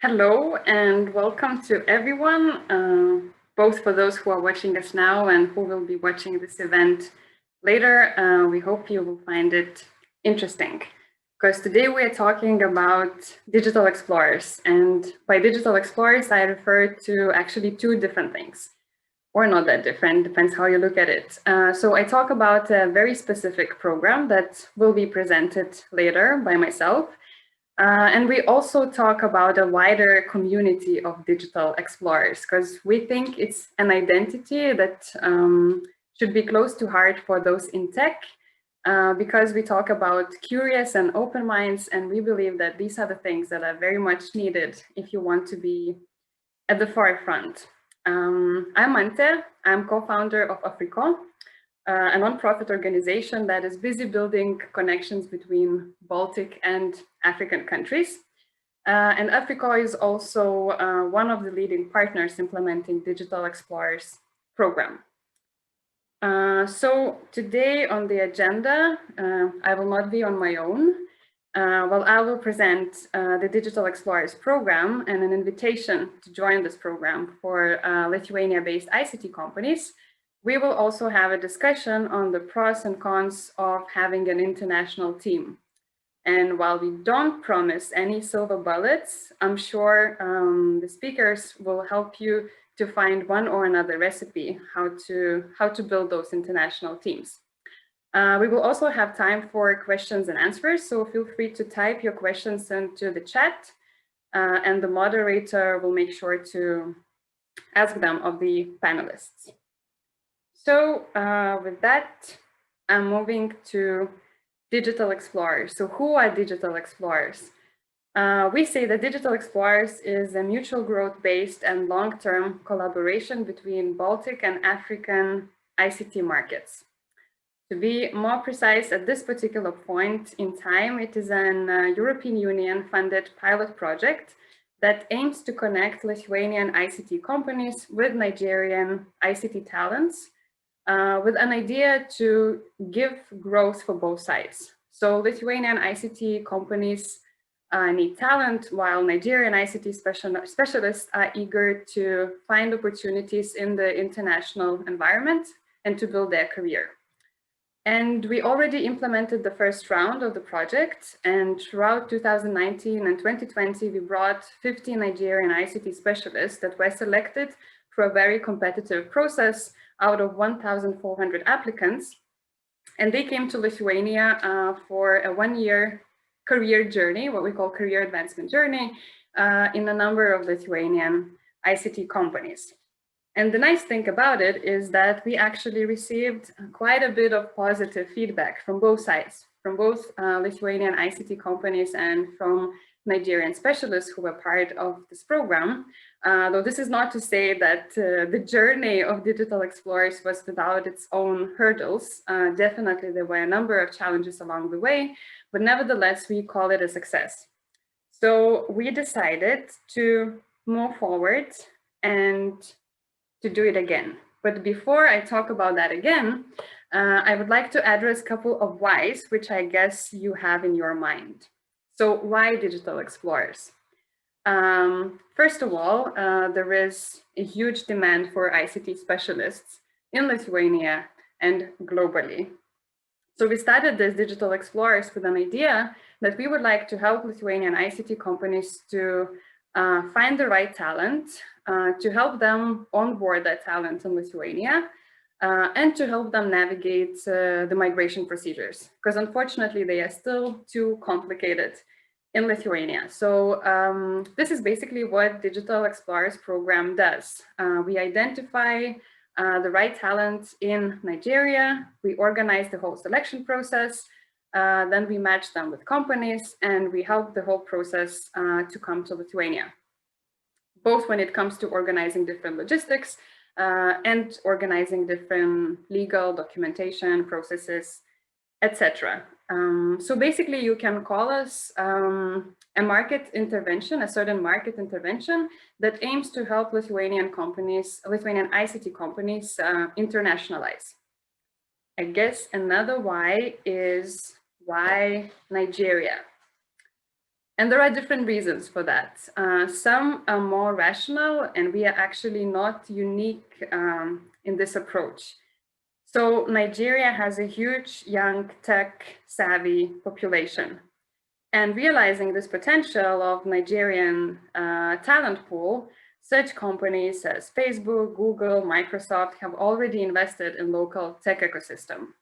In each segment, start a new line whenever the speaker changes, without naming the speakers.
Hello and welcome to everyone, both for those who are watching us now and who will be watching this event later. We hope you will find it interesting because today we are talking about digital explorers. And by digital explorers, I refer to actually two different things, or not that different, depends how you look at it. So I talk about a very specific program that will be presented later by myself. And we also talk about a wider community of digital explorers because we think it's an identity that should be close to heart for those in tech because we talk about curious and open minds, and we believe that these are the things that are very much needed if you want to be at the forefront. I'm Mantė. I'm co-founder of AfriKo, a nonprofit organization that is busy building connections between Baltic and African countries. And AfriKo is also one of the leading partners implementing Digital Explorers program. So today on the agenda, I will not be on my own. Well, I will present the Digital Explorers program and an invitation to join this program for Lithuania-based ICT companies. We will also have a discussion on the pros and cons of having an international team. And while we don't promise any silver bullets, I'm sure the speakers will help you to find one or another recipe how to build those international teams. We will also have time for questions and answers, so feel free to type your questions into the chat, and the moderator will make sure to ask them of the panelists. So with that, I'm moving to digital explorers. So who are digital explorers? We say that digital explorers is a mutual growth-based and long-term collaboration between Baltic and African ICT markets. To be more precise, at this particular point in time, it is an European Union funded pilot project that aims to connect Lithuanian ICT companies with Nigerian ICT talents with an idea to give growth for both sides. So Lithuanian ICT companies need talent, while Nigerian ICT specialists are eager to find opportunities in the international environment and to build their career. And we already implemented the first round of the project, and throughout 2019 and 2020, we brought 50 Nigerian ICT specialists that were selected through a very competitive process out of 1,400 applicants. And they came to Lithuania for a one-year career journey, what we call career advancement journey, in a number of Lithuanian ICT companies. And the nice thing about it is that we actually received quite a bit of positive feedback from both sides, from both Lithuanian ICT companies and from Nigerian specialists who were part of this program. Though this is not to say that the journey of digital explorers was without its own hurdles. Definitely there were a number of challenges along the way, but nevertheless, we call it a success. So we decided to move forward and to do it again. But before I talk about that again, I would like to address a couple of whys, which I guess you have in your mind. So why digital explorers? First of all, there is a huge demand for ICT specialists in Lithuania and globally. So we started this digital explorers with an idea that we would like to help Lithuanian ICT companies to find the right talent, to help them onboard that talent in Lithuania, and to help them navigate the migration procedures, because unfortunately they are still too complicated in Lithuania. So this is basically what Digital Explorers program does. We identify the right talent in Nigeria, we organize the whole selection process, then we match them with companies, and we help the whole process to come to Lithuania, both when it comes to organizing different logistics and organizing different legal documentation processes, etc. So basically, you can call us a market intervention, a certain market intervention that aims to help Lithuanian companies, Lithuanian ICT companies internationalize. I guess another why is why Nigeria. And there are different reasons for that. Some are more rational, and we are actually not unique in this approach. So Nigeria has a huge young tech-savvy population. And realizing this potential of Nigerian talent pool, such companies as Facebook, Google, Microsoft have already invested in local tech ecosystem.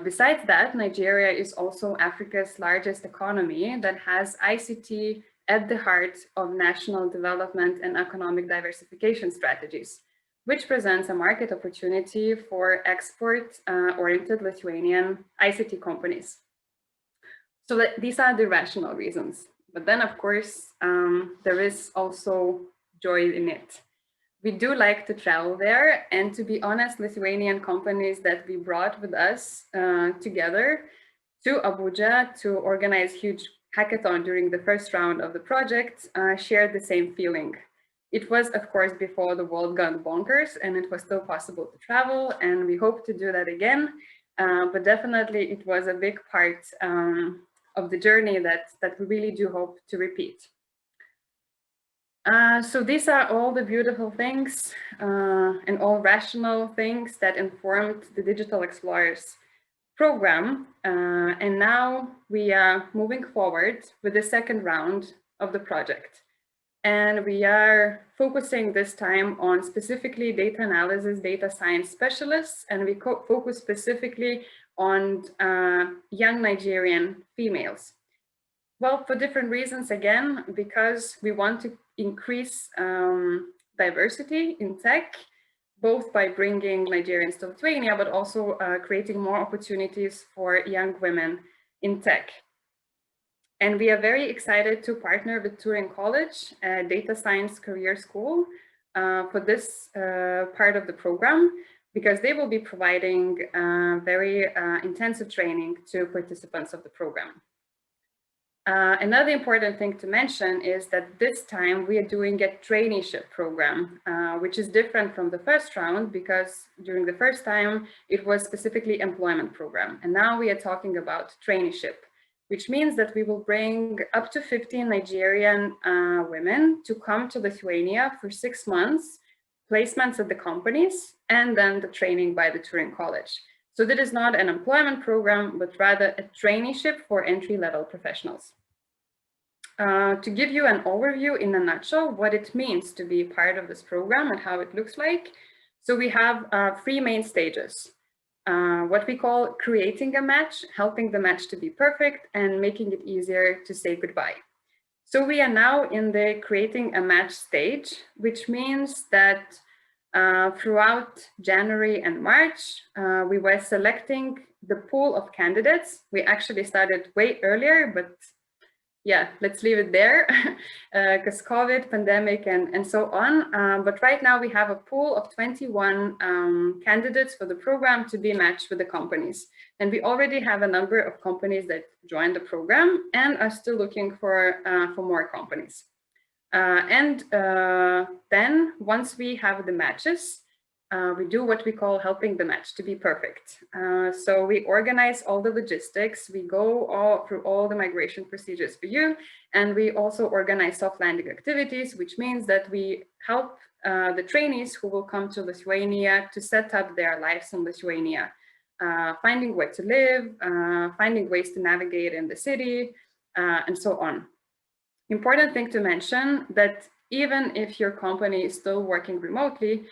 Besides that, Nigeria is also Africa's largest economy that has ICT at the heart of national development and economic diversification strategies, which presents a market opportunity for export-oriented Lithuanian ICT companies. So these are the rational reasons. But then, of course, there is also joy in it. We do like to travel there, and to be honest, Lithuanian companies that we brought with us together to Abuja to organize huge hackathon during the first round of the project shared the same feeling. It was, of course, before the world gone bonkers, and it was still possible to travel, and we hope to do that again. But definitely, it was a big part of the journey that we really do hope to repeat. So these are all the beautiful things and all rational things that informed the Digital Explorers program. And now we are moving forward with the second round of the project. And we are focusing this time on specifically data analysis, data science specialists, and we focus specifically on young Nigerian females. Well, for different reasons, again, because we want to increase diversity in tech, both by bringing Nigerians to Lithuania, but also creating more opportunities for young women in tech. And we are very excited to partner with Turin College, a data science career school, for this part of the program, because they will be providing very intensive training to participants of the program. Another important thing to mention is that this time we are doing a traineeship program, which is different from the first round, because during the first time it was specifically employment program. And now we are talking about traineeship, which means that we will bring up to 15 Nigerian women to come to Lithuania for 6 months, placements at the companies, and then the training by the Turin College. So that is not an employment program, but rather a traineeship for entry-level professionals. To give you an overview in a nutshell, what it means to be part of this program and how it looks like. So we have 3 main stages. What we call creating a match, helping the match to be perfect, and making it easier to say goodbye. So we are now in the creating a match stage, which means that throughout January and March, we were selecting the pool of candidates. We actually started way earlier, but yeah, let's leave it there because COVID, pandemic, and so on. But right now we have a pool of 21 candidates for the program to be matched with the companies. And we already have a number of companies that joined the program and are still looking for more companies. Then once we have the matches, we do what we call helping the match to be perfect. So we organize all the logistics, we go through all the migration procedures for you, and we also organize soft landing activities, which means that we help the trainees who will come to Lithuania to set up their lives in Lithuania, finding where to live, finding ways to navigate in the city, and so on. Important thing to mention that even if your company is still working remotely,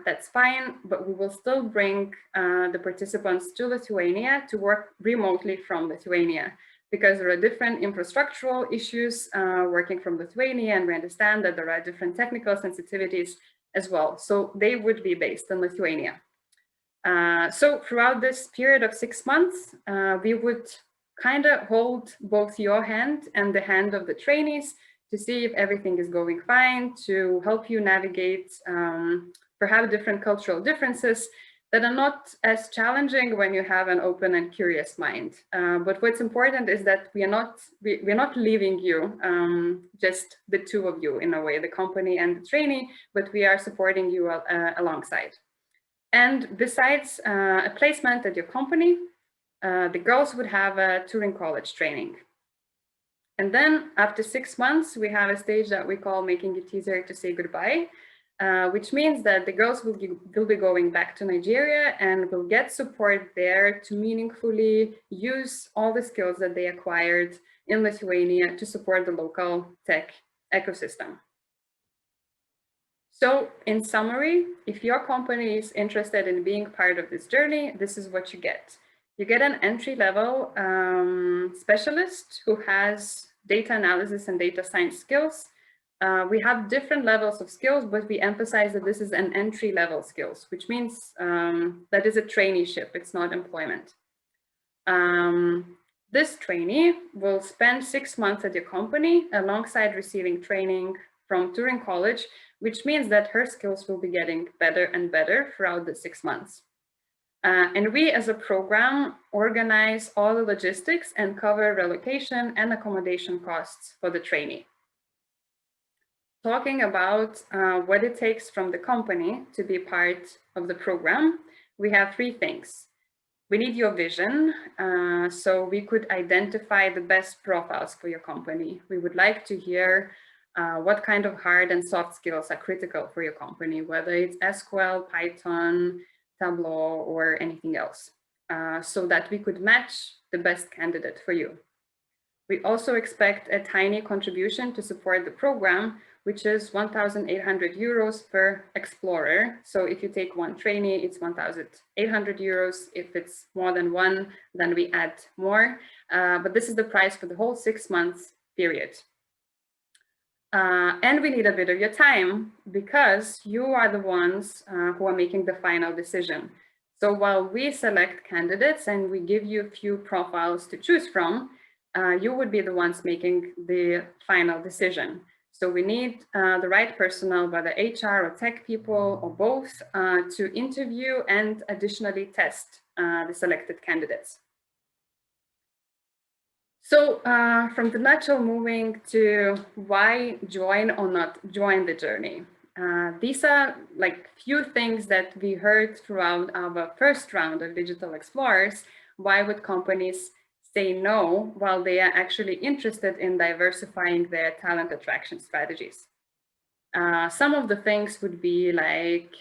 that's fine, but we will still bring the participants to Lithuania to work remotely from Lithuania, because there are different infrastructural issues working from Lithuania, and we understand that there are different technical sensitivities as well. So they would be based in Lithuania. So throughout this period of 6 months, we would kind of hold both your hand and the hand of the trainees to see if everything is going fine, to help you navigate perhaps different cultural differences that are not as challenging when you have an open and curious mind. But what's important is that we're not leaving you, just the two of you in a way, the company and the trainee, but we are supporting you alongside. And besides a placement at your company, the girls would have a Turin College training. And then after 6 months, we have a stage that we call making it easier to say goodbye, which means that the girls will be going back to Nigeria and will get support there to meaningfully use all the skills that they acquired in Lithuania to support the local tech ecosystem. So in summary, if your company is interested in being part of this journey, this is what you get. You get an entry-level specialist who has data analysis and data science skills. We have different levels of skills, but we emphasize that this is an entry-level skills, which means that is a traineeship, it's not employment. This trainee will spend 6 months at your company alongside receiving training from Turing College, which means that her skills will be getting better and better throughout the 6 months. And we as a program organize all the logistics and cover relocation and accommodation costs for the trainee. Talking about what it takes from the company to be part of the program, we have 3 things. We need your vision, so we could identify the best profiles for your company. We would like to hear what kind of hard and soft skills are critical for your company, whether it's SQL, Python, Tableau, or anything else, so that we could match the best candidate for you. We also expect a tiny contribution to support the program, which is 1,800 euros per explorer. So if you take 1 trainee, it's 1,800 euros. If it's more than 1, then we add more. But this is the price for the whole 6 months period. And we need a bit of your time because you are the ones who are making the final decision. So while we select candidates and we give you a few profiles to choose from, you would be the ones making the final decision. So we need the right personnel, whether HR or tech people or both, to interview and additionally test the selected candidates. So from the nutshell, moving to why join or not join the journey. These are like few things that we heard throughout our first round of Digital Explorers. Why would companies say no while they are actually interested in diversifying their talent attraction strategies? Some of the things would be like,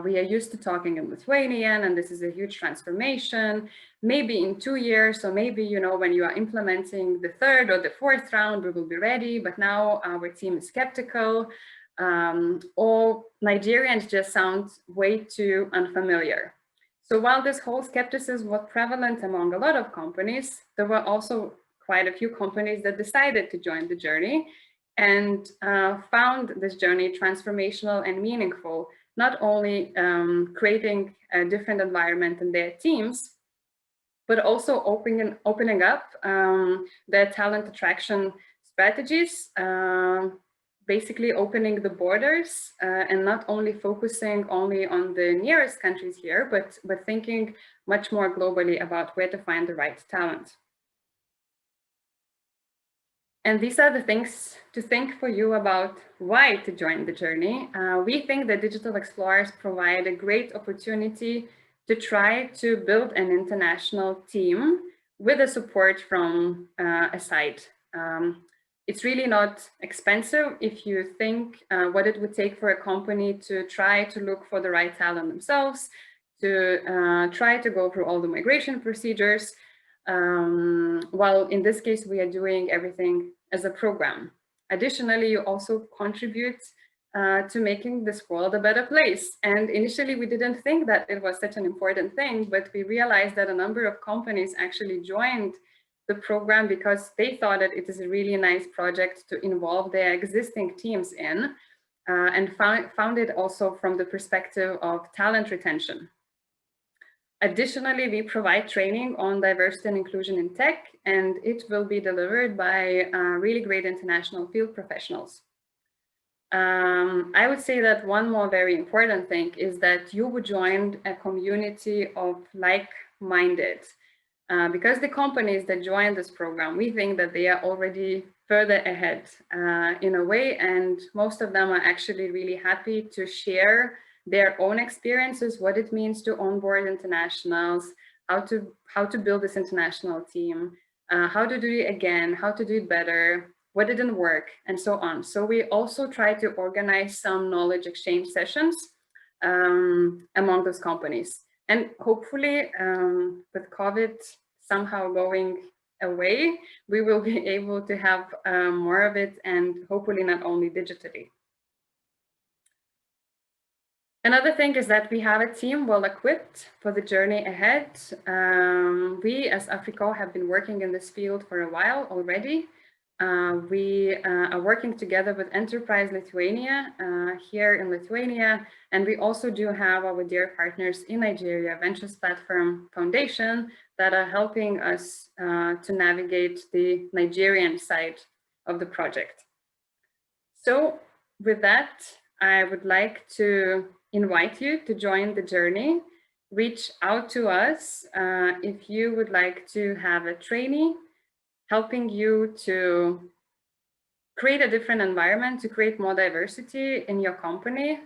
we are used to talking in Lithuanian and this is a huge transformation. Maybe in 2 years, or maybe, you know, when you are implementing the 3rd or the 4th round, we will be ready, but now our team is skeptical. Or Nigerians just sound way too unfamiliar. So while this whole skepticism was prevalent among a lot of companies, there were also quite a few companies that decided to join the journey and found this journey transformational and meaningful, not only creating a different environment in their teams, but also opening up their talent attraction strategies, basically opening the borders and not only focusing only on the nearest countries here, but thinking much more globally about where to find the right talent. And these are the things to think for you about why to join the journey. We think that Digital Explorers provide a great opportunity to try to build an international team with the support from a site. It's really not expensive if you think what it would take for a company to try to look for the right talent themselves, to try to go through all the migration procedures. While in this case, we are doing everything as a program. Additionally, you also contribute to making this world a better place. And initially, we didn't think that it was such an important thing, but we realized that a number of companies actually joined the program because they thought that it is a really nice project to involve their existing teams in, and found it also from the perspective of talent retention. Additionally, we provide training on diversity and inclusion in tech, and it will be delivered by really great international field professionals. I would say that one more very important thing is that you would join a community of like-minded. Because the companies that join this program, we think that they are already further ahead in a way, and most of them are actually really happy to share their own experiences, what it means to onboard internationals, how to build this international team, how to do it again, how to do it better, what didn't work, and so on. So we also try to organize some knowledge exchange sessions among those companies. And hopefully with COVID somehow going away, we will be able to have more of it, and hopefully not only digitally. Another thing is that we have a team well equipped for the journey ahead. We as AfriKo have been working in this field for a while already. We are working together with Enterprise Lithuania here in Lithuania, and we also do have our dear partners in Nigeria, Ventures Platform Foundation, that are helping us to navigate the Nigerian side of the project. So with that, I would like to invite you to join the journey. Reach out to us if you would like to have a trainee helping you to create a different environment, to create more diversity in your company.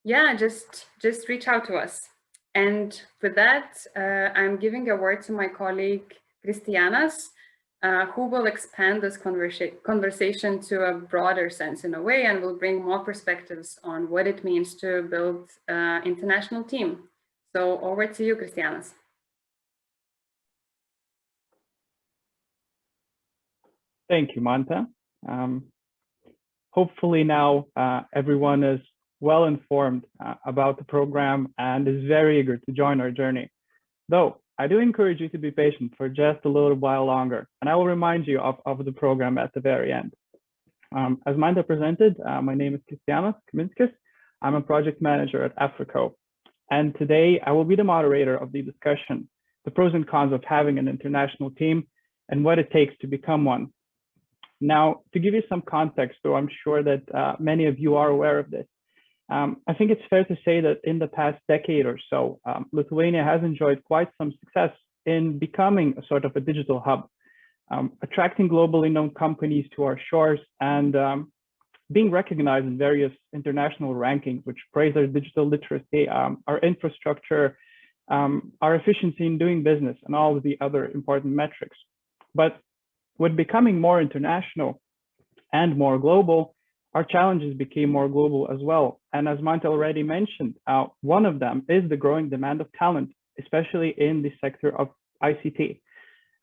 Yeah, just reach out to us. And with that, I'm giving a word to my colleague Kristijanas, who will expand this conversation to a broader sense in a way, and will bring more perspectives on what it means to build an international team. So over to you, Kristijanas.
Thank you, Mantė. Hopefully now everyone is well informed about the program and is very eager to join our journey. Though I do encourage you to be patient for just a little while longer, and I will remind you of the program at the very end. As Mantė presented, my name is Kristijanas Kaminskis. I'm a project manager at AfriKo. And today I will be the moderator of the discussion, the pros and cons of having an international team and what it takes to become one. Now, to give you some context, though I'm sure that many of you are aware of this, I think it's fair to say that in the past decade or so, Lithuania has enjoyed quite some success in becoming a sort of a digital hub, attracting globally known companies to our shores and being recognized in various international rankings, which praise our digital literacy, our infrastructure, our efficiency in doing business, and all of the other important metrics. But with becoming more international and more global, our challenges became more global as well. And as Mantė already mentioned, one of them is the growing demand of talent, especially in the sector of ICT.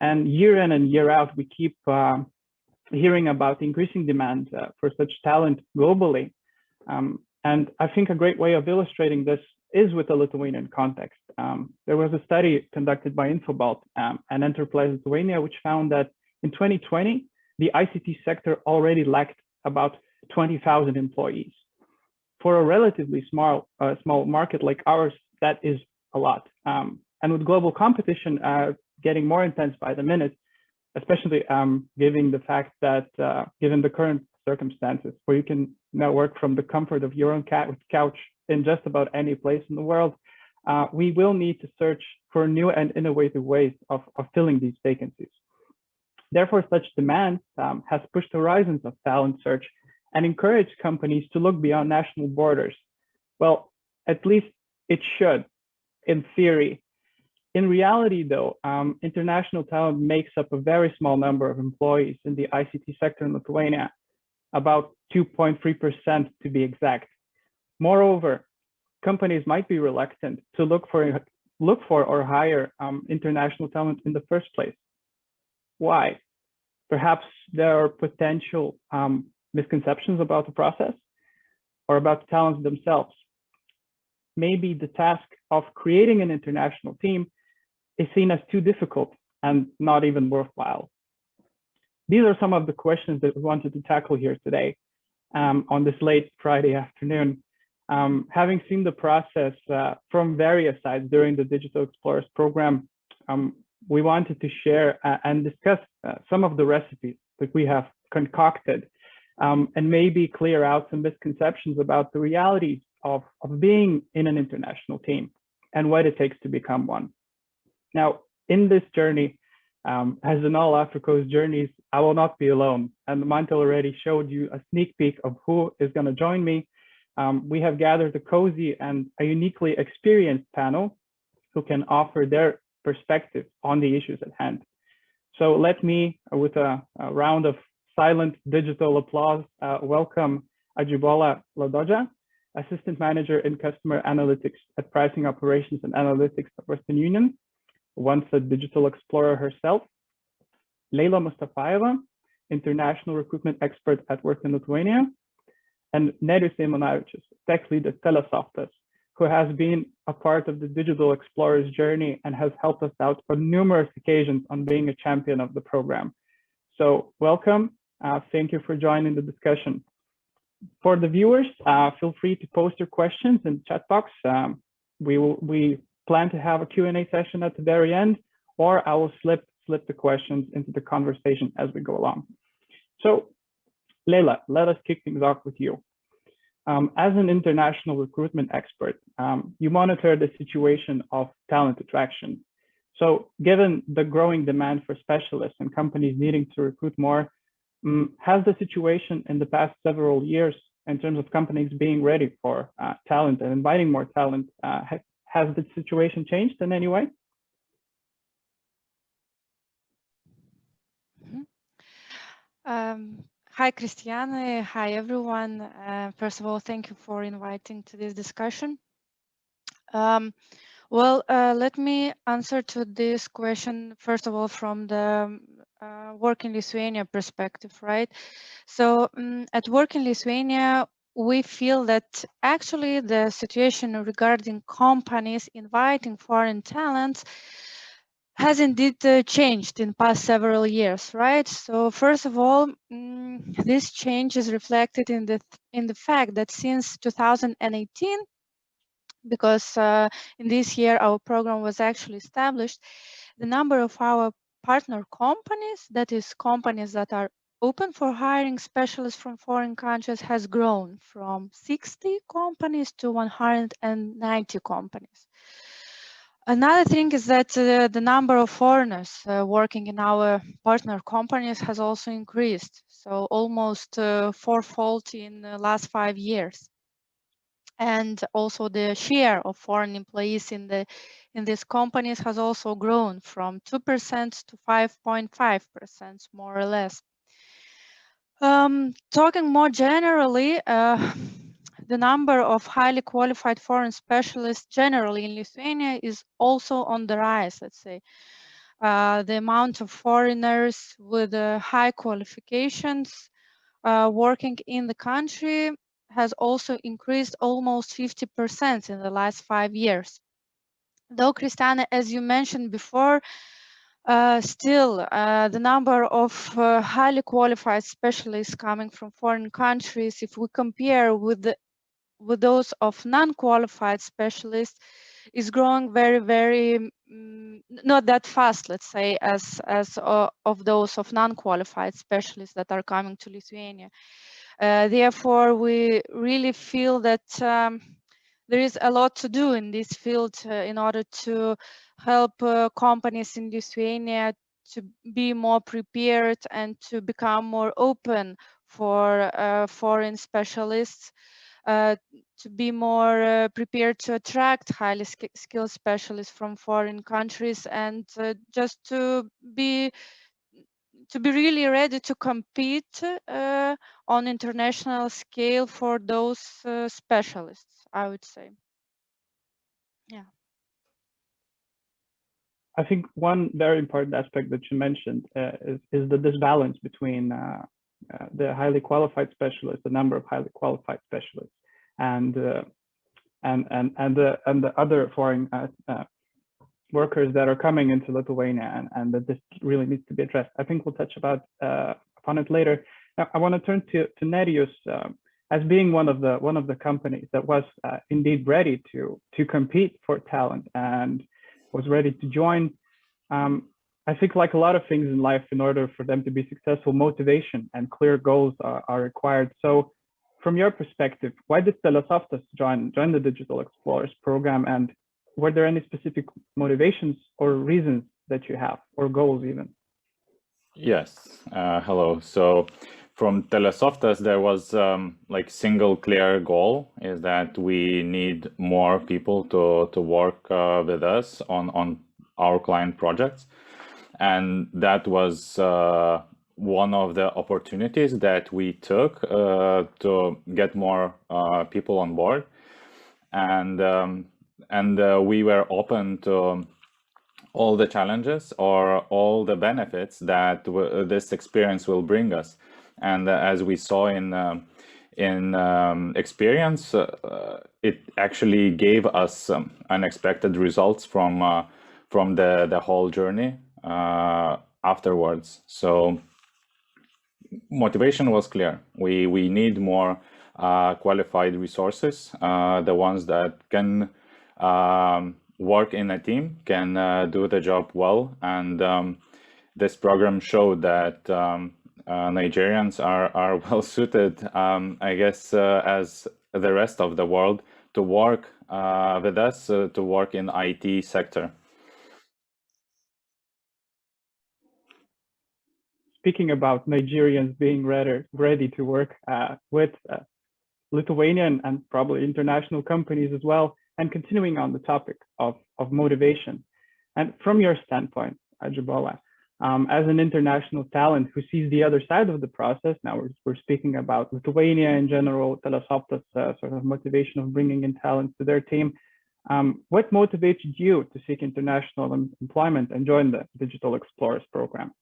And year in and year out, we keep hearing about the increasing demand for such talent globally. And I think a great way of illustrating this is with the Lithuanian context. There was a study conducted by Infobalt and Enterprise Lithuania, which found that in 2020, the ICT sector already lacked about 20,000 employees. For a relatively small market like ours, that is a lot. And with global competition getting more intense by the minute, especially given the fact that, given the current circumstances, where you can now work from the comfort of your own couch in just about any place in the world, we will need to search for new and innovative ways of filling these vacancies. Therefore, such demand has pushed the horizons of talent search and encouraged companies to look beyond national borders. Well, at least it should, in theory. In reality, though, international talent makes up a very small number of employees in the ICT sector in Lithuania, about 2.3% to be exact. Moreover, companies might be reluctant to look for or hire international talent in the first place. Why? Perhaps there are potential misconceptions about the process or about the talents themselves. Maybe the task of creating an international team is seen as too difficult and not even worthwhile. These are some of the questions that we wanted to tackle here today on this late Friday afternoon. Having seen the process from various sides during the Digital Explorers program, we wanted to share and discuss some of the recipes that we have concocted and maybe clear out some misconceptions about the realities of being in an international team and what it takes to become one. Now, in this journey, as in all AfriKo's journeys, I will not be alone. And Mantė already showed you a sneak peek of who is going to join me. We have gathered a cozy and a uniquely experienced panel who can offer their perspective on the issues at hand. So let me, with a round of silent digital applause, welcome Ajibola Ladoja, Assistant Manager in Customer Analytics at Pricing Operations and Analytics at Western Union, once a digital explorer herself. Leila Mustafajeva, International Recruitment Expert at Work in Lithuania. And Nerijus Eimanavičius, Tech Lead at Telesoftas, who has been a part of the Digital Explorer's journey and has helped us out on numerous occasions on being a champion of the program. So welcome. Thank you for joining the discussion. For the viewers, feel free to post your questions in the chat box. We plan to have a Q&A session at the very end, or I will slip the questions into the conversation as we go along. So Leila, let us kick things off with you. As an international recruitment expert, you monitor the situation of talent attraction. So given the growing demand for specialists and companies needing to recruit more, has the situation in the past several years in terms of companies being ready for talent and inviting more talent, has the situation changed in any way?
Hi, Kristijanas. Hi, everyone. First of all, thank you for inviting to this discussion. Let me answer to this question, first of all, from the Work in Lithuania perspective, right? So at Work in Lithuania, we feel that actually the situation regarding companies inviting foreign talents has indeed changed in past several years, right? So first of all, this change is reflected in the fact that since 2018, because in this year our program was actually established, the number of our partner companies, that is companies that are open for hiring specialists from foreign countries, has grown from 60 companies to 190 companies. Another thing is that the number of foreigners working in our partner companies has also increased, so almost fourfold in the last 5 years. And also the share of foreign employees in these companies has also grown from 2% to 5.5%, more or less. Talking more generally, the number of highly qualified foreign specialists generally in Lithuania is also on the rise, let's say. The amount of foreigners with high qualifications working in the country has also increased almost 50% in the last 5 years. Though, Kristijanas, as you mentioned before, still the number of highly qualified specialists coming from foreign countries, if we compare with those of non-qualified specialists, is growing very not that fast, let's say, as of those of non-qualified specialists that are coming to Lithuania. Therefore, we really feel that there is a lot to do in this field in order to help companies in Lithuania to be more prepared and to become more open for foreign specialists, to be more prepared to attract highly skilled specialists from foreign countries, and just to be really ready to compete on international scale for those specialists, I would say. Yeah.
I think one very important aspect that you mentioned is the disbalance between the highly qualified specialists, the number of highly qualified specialists, and the other foreign workers that are coming into Lithuania, and that this really needs to be addressed. I think we'll touch upon it later. Now, I want to turn to Nerijus as being one of the companies that was indeed ready to compete for talent and was ready to join. I think, like a lot of things in life, in order for them to be successful, motivation and clear goals are required. So from your perspective, why did Telesoftas join the Digital Explorers program, and were there any specific motivations or reasons that you have, or goals even?
Yes, hello. So from Telesoftas, there was like single clear goal is that we need more people to work with us on our client projects. and that was one of the opportunities that we took to get more people on board, and we were open to all the challenges or all the benefits that this experience will bring us. And as we saw in experience, it actually gave us unexpected results from the whole journey afterwards. So motivation was clear. We need more qualified resources, the ones that can work in a team, can do the job well. And this program showed that Nigerians are well suited, I guess, as the rest of the world, to work with us, to work in IT sector.
Speaking about Nigerians being ready to work with Lithuanian and probably international companies as well, and continuing on the topic of motivation. And from your standpoint, Ajibola, as an international talent who sees the other side of the process, now we're speaking about Lithuania in general, Telesoftas sort of motivation of bringing in talent to their team. What motivated you to seek international employment and join the Digital Explorers program?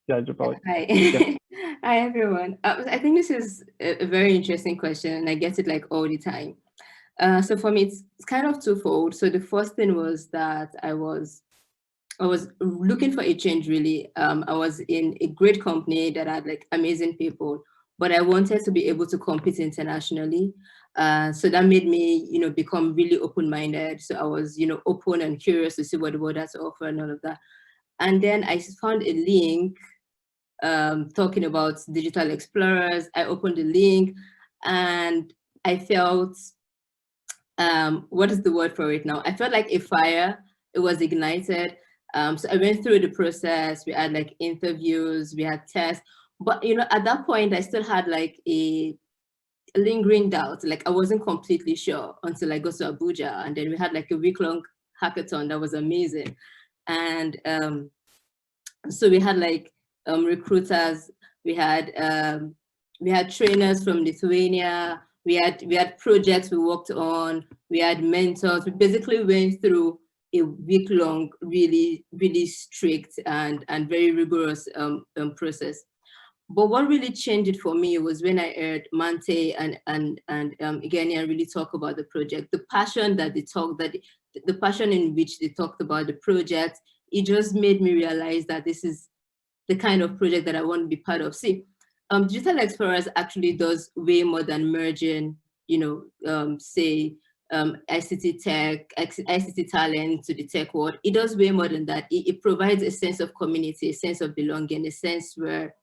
Hi. Hi, everyone. I think this is a very interesting question, and I get it like all the time. So for me, it's kind of twofold. So the first thing was that I was looking for a change, really. I was in a great company that had like amazing people, but I wanted to be able to compete internationally. So that made me, become really open-minded. So I was, open and curious to see what the world has to offer and all of that. And then I found a link talking about Digital Explorers. I opened the link and I felt, what is the word for it now? I felt like a fire. It was ignited. So I went through the process. We had like interviews, we had tests, but at that point I still had like a lingering doubt. Like I wasn't completely sure until I got to Abuja, and then we had like a week-long hackathon that was amazing. And so we had like recruiters, we had trainers from Lithuania, we had projects we worked on, we had mentors. We basically went through a week-long, really, really strict and very rigorous process. But what really changed it for me was when I heard Mantė and Igenia really talk about the project, the passion that they talked, the passion in which they talked about the project. It just made me realize that this is the kind of project that I want to be part of. See, Digital Explorers actually does way more than merging, say, ICT tech, ICT talent to the tech world. It does way more than that. It provides a sense of community, a sense of belonging, a sense where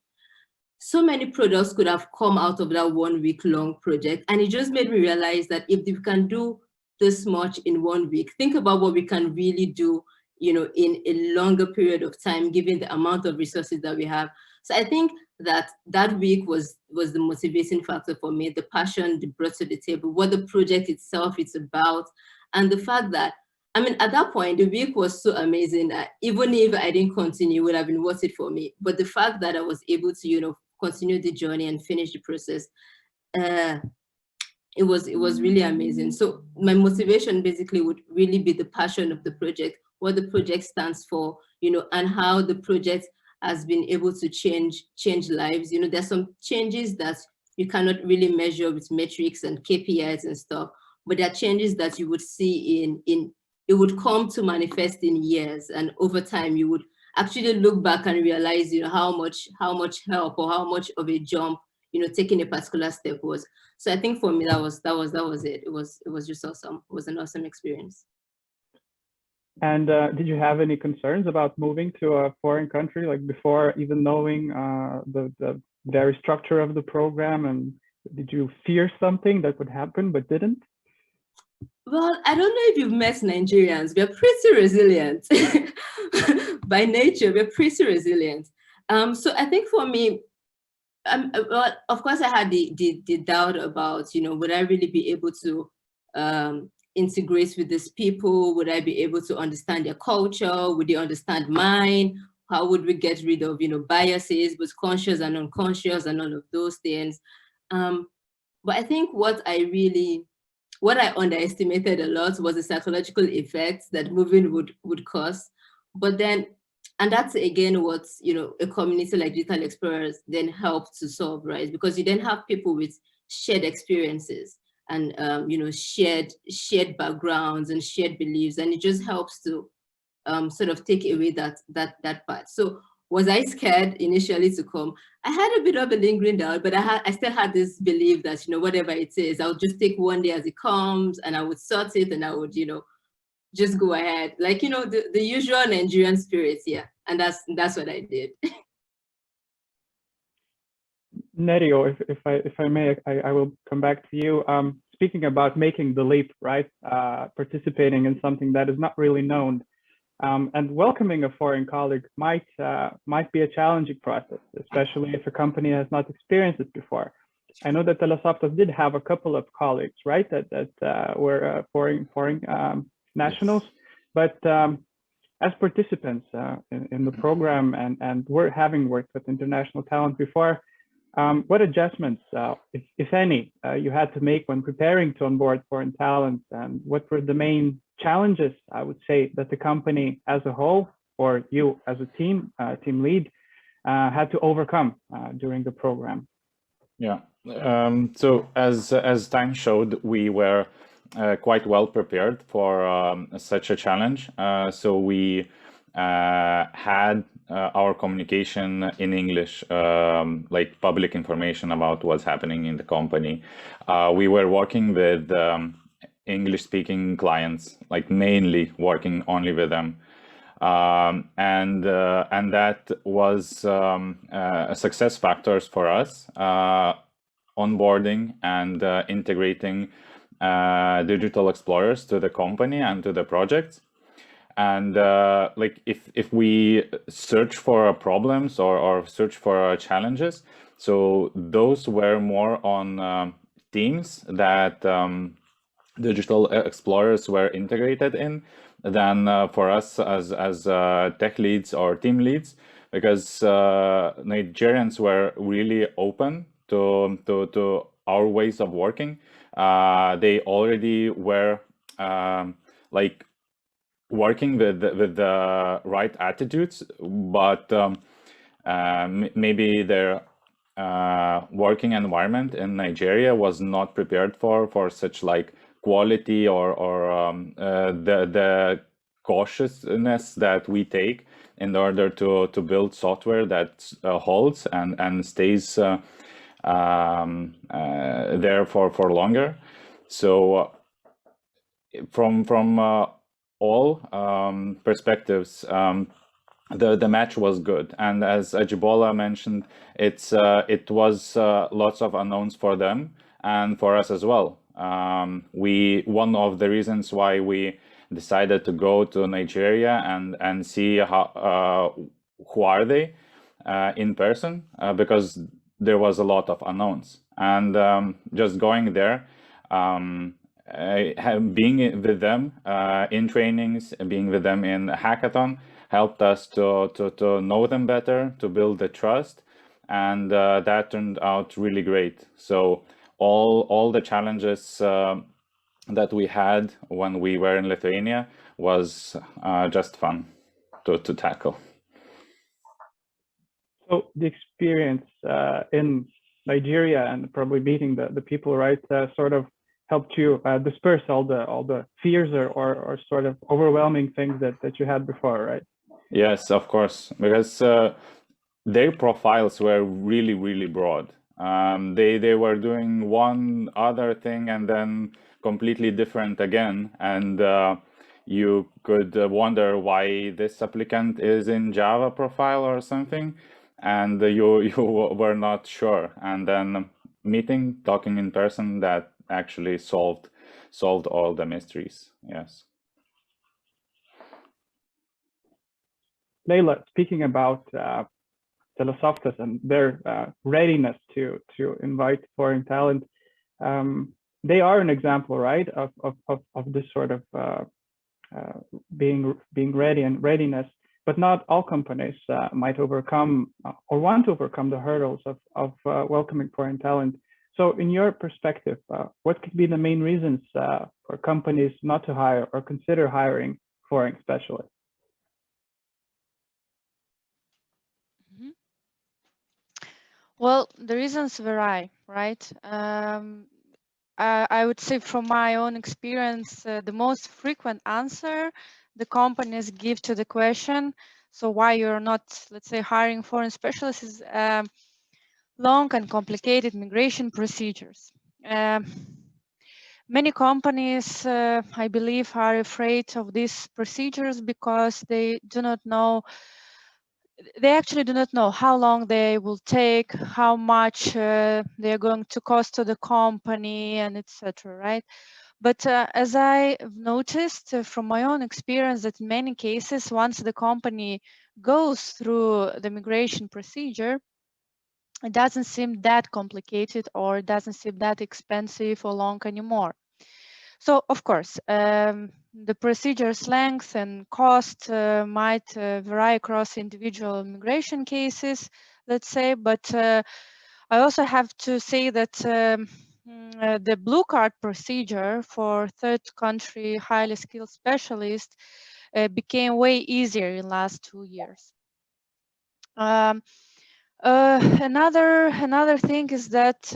so many products could have come out of that 1 week-long project. And it just made me realize that if we can do this much in 1 week, think about what we can really do in a longer period of time, given the amount of resources that we have. So I think that week was the motivating factor for me, the passion they brought to the table, what the project itself is about, and the fact that, at that point, the week was so amazing that even if I didn't continue, it would have been worth it for me. But the fact that I was able to, continue the journey and finish the process, it was really amazing. So my motivation basically would really be the passion of the project, what the project stands for, and how the project has been able to change lives. There's some changes that you cannot really measure with metrics and KPIs and stuff, but there are changes that you would see in it would come to manifest in years, and over time you would actually look back and realize, how much help or how much of a jump, taking a particular step was. So I think for me that was it. It was just awesome. It was an awesome experience.
And did you have any concerns about moving to a foreign country, like before even knowing the very structure of the program? And did you fear something that would happen but didn't?
Well, I don't know if you've met Nigerians. We're pretty resilient. By nature, we're pretty resilient. So I think for me, Well, of course, I had the doubt about, would I really be able to integrate with these people? Would I be able to understand their culture? Would they understand mine? How would we get rid of, biases, both conscious and unconscious, and all of those things? But I think what I underestimated a lot was the psychological effects that moving would cause. But then, and that's again what, a community like Digital Explorers then helped to solve, right? Because you then have people with shared experiences and, shared backgrounds and shared beliefs, and it just helps to sort of take away that part. So was I scared initially to come? I had a bit of a lingering doubt, but I still had this belief that, whatever it is, I'll just take one day as it comes, and I would sort it, and I would, just go ahead. Like, the usual Nigerian spirit, yeah. And that's what I did.
Nerijus, if I may, I will come back to you. Speaking about making the leap, right? Participating in something that is not really known. And welcoming a foreign colleague might be a challenging process, especially if a company has not experienced it before. I know that Telesoftas did have a couple of colleagues, right, that were foreign nationals, but as participants in the program and we're having worked with international talent before, what adjustments, if any, you had to make when preparing to onboard foreign talents, and what were the main challenges, I would say, that the company as a whole, or you as a team lead, had to overcome during the program?
Yeah. So as time showed, we were quite well prepared for such a challenge. So we had our communication in English, like public information about what's happening in the company. We were working with English-speaking clients, like mainly working only with them. And that was a success factors for us, onboarding and integrating digital explorers to the company and to the projects. And like if we search for problems or search for challenges, so those were more on teams that digital explorers were integrated in than for us as tech leads or team leads, because Nigerians were really open to our ways of working. They already were like working with the right attitudes, but maybe their working environment in Nigeria was not prepared for such like quality or the cautiousness that we take in order to build software that holds and stays there for longer. So from all perspectives, the match was good, and as Ajibola mentioned, it was lots of unknowns for them and for us as well. One of the reasons why we decided to go to Nigeria and see who are they in person, because there was a lot of unknowns, and just going there, being with them in trainings, being with them in a hackathon helped us to know them better, to build the trust, and that turned out really great. So all the challenges that we had when we were in Lithuania was just fun to tackle.
So the experience in Nigeria and probably meeting the people, right, sort of helped you disperse all the fears or sort of overwhelming things that you had before, right?
Yes, of course, because their profiles were really, really broad. They were doing one other thing and then completely different again, and you could wonder why this applicant is in Java profile or something, and you were not sure. And then meeting, talking in person, that actually solved all the mysteries. Yes.
Leila, speaking about Telesoftas and their readiness to invite foreign talent. They are an example, right, of this sort of being ready and readiness. But not all companies might overcome or want to overcome the hurdles of welcoming foreign talent. So in your perspective, what could be the main reasons for companies not to hire or consider hiring foreign specialists?
Well, the reasons vary, right? I would say from my own experience, the most frequent answer the companies give to the question, so why you're not, let's say, hiring foreign specialists, is long and complicated migration procedures. Many companies, I believe, are afraid of these procedures because they do not know, they actually do not know how long they will take, how much they are going to cost to the company, and etc. Right? But as I've noticed from my own experience, that in many cases, once the company goes through the migration procedure, it doesn't seem that complicated or it doesn't seem that expensive or long anymore. So, of course, the procedure's length and cost might vary across individual immigration cases, let's say, but I also have to say that the blue card procedure for third country highly skilled specialists became way easier in the last 2 years. Another thing is that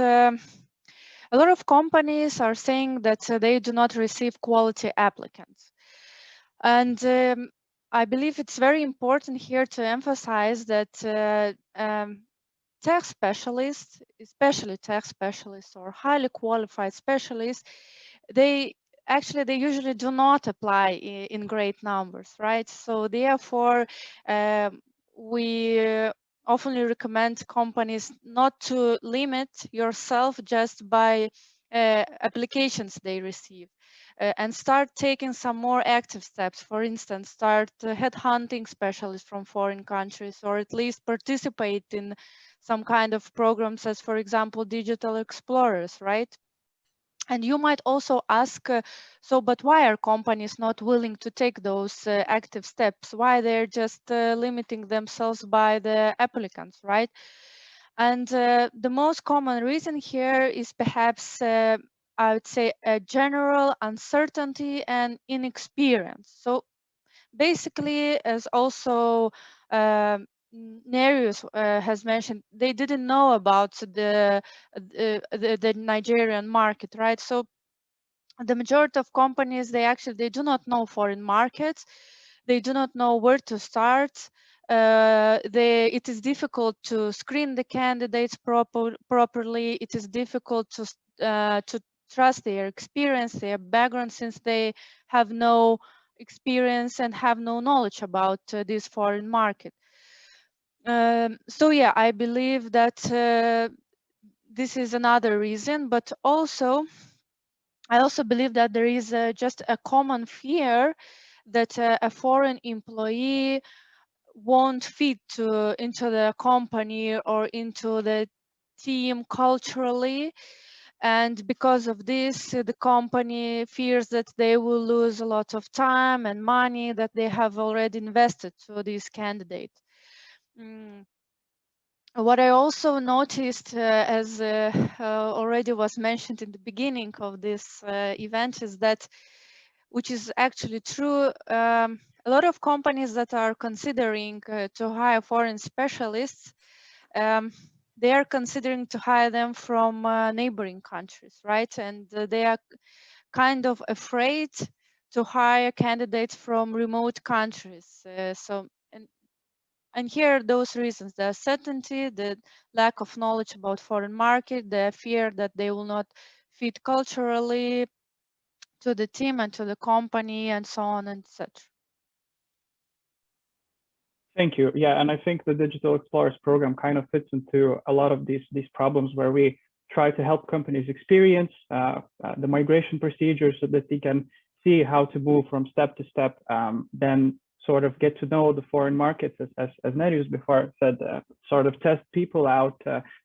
a lot of companies are saying that they do not receive quality applicants. And I believe it's very important here to emphasize that tech specialists, especially tech specialists or highly qualified specialists, they usually do not apply in great numbers, right? So therefore, we often recommend companies not to limit yourself just by applications they receive, and start taking some more active steps. For instance, start headhunting specialists from foreign countries, or at least participate in some kind of programs as, for example, digital explorers, right? And you might also ask, so, but why are companies not willing to take those active steps? Why they're just limiting themselves by the applicants, right? And the most common reason here is perhaps, I would say, a general uncertainty and inexperience. So basically, as also Nerijus has mentioned, they didn't know about the Nigerian market, right? So the majority of companies, they do not know foreign markets. They do not know where to start. It is difficult to screen the candidates properly. It is difficult to trust their experience, their background, since they have no experience and have no knowledge about this foreign market. So yeah, I believe that this is another reason, but also I also believe that there is just a common fear that a foreign employee won't fit into the company or into the team culturally. And because of this, the company fears that they will lose a lot of time and money that they have already invested to this candidate. What I also noticed, as already was mentioned in the beginning of this event, is that, which is actually true, a lot of companies that are considering to hire foreign specialists, they are considering to hire them from neighboring countries, right? And they are kind of afraid to hire candidates from remote countries. And here are those reasons: the uncertainty, the lack of knowledge about foreign market, the fear that they will not fit culturally to the team and to the company, and so on and such.
Thank you. Yeah, and I think the Digital Explorers program kind of fits into a lot of these problems, where we try to help companies experience the migration procedures so that they can see how to move from step to step, then sort of get to know the foreign markets, as Nerijus before said, sort of test people out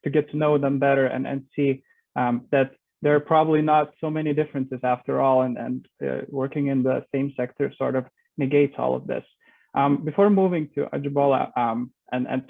to get to know them better and see that there are probably not so many differences after all, and working in the same sector sort of negates all of this. Before moving to Ajibola and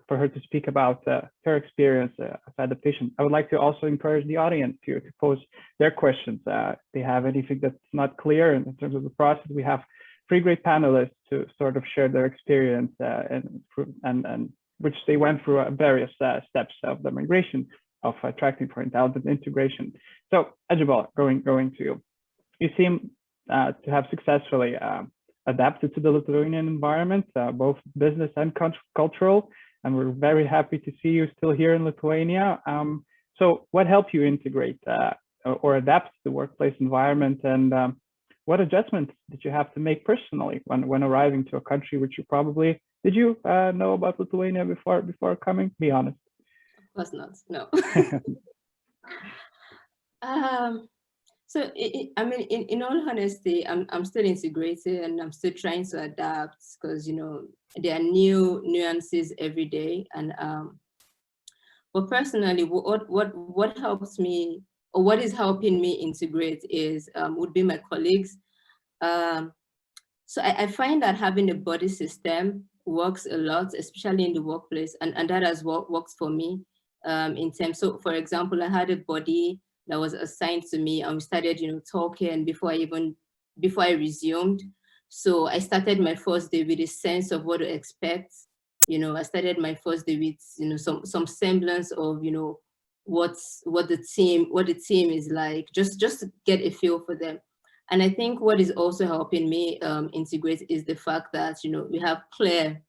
for her to speak about her experience of adaptation, I would like to also encourage the audience to pose their questions. If they have anything that's not clear in terms of the process, we have 3 great panelists to sort of share their experience and which they went through various steps of the migration of attracting foreign talent and integration. So Ajibola, going to you. You seem to have successfully adapted to the Lithuanian environment, both business and cultural, and we're very happy to see you still here in Lithuania. So what helped you integrate or adapt to the workplace environment, and what adjustments did you have to make personally when arriving to a country which you probably, did you know about Lithuania before coming? Be honest.
Of course not, no. So I mean, in all honesty, I'm still integrated and I'm still trying to adapt, because there are new nuances every day. And but personally, what helps me, or what is helping me integrate is would be my colleagues. So I find that having a buddy system works a lot, especially in the workplace, and that has worked for me in terms. So for example, I had a buddy that was assigned to me, and we started, talking before I resumed. So I started my first day with a sense of what to expect. I started my first day with, some semblance of, what the team is like, just to get a feel for them. And I think what is also helping me integrate is the fact that, we have clear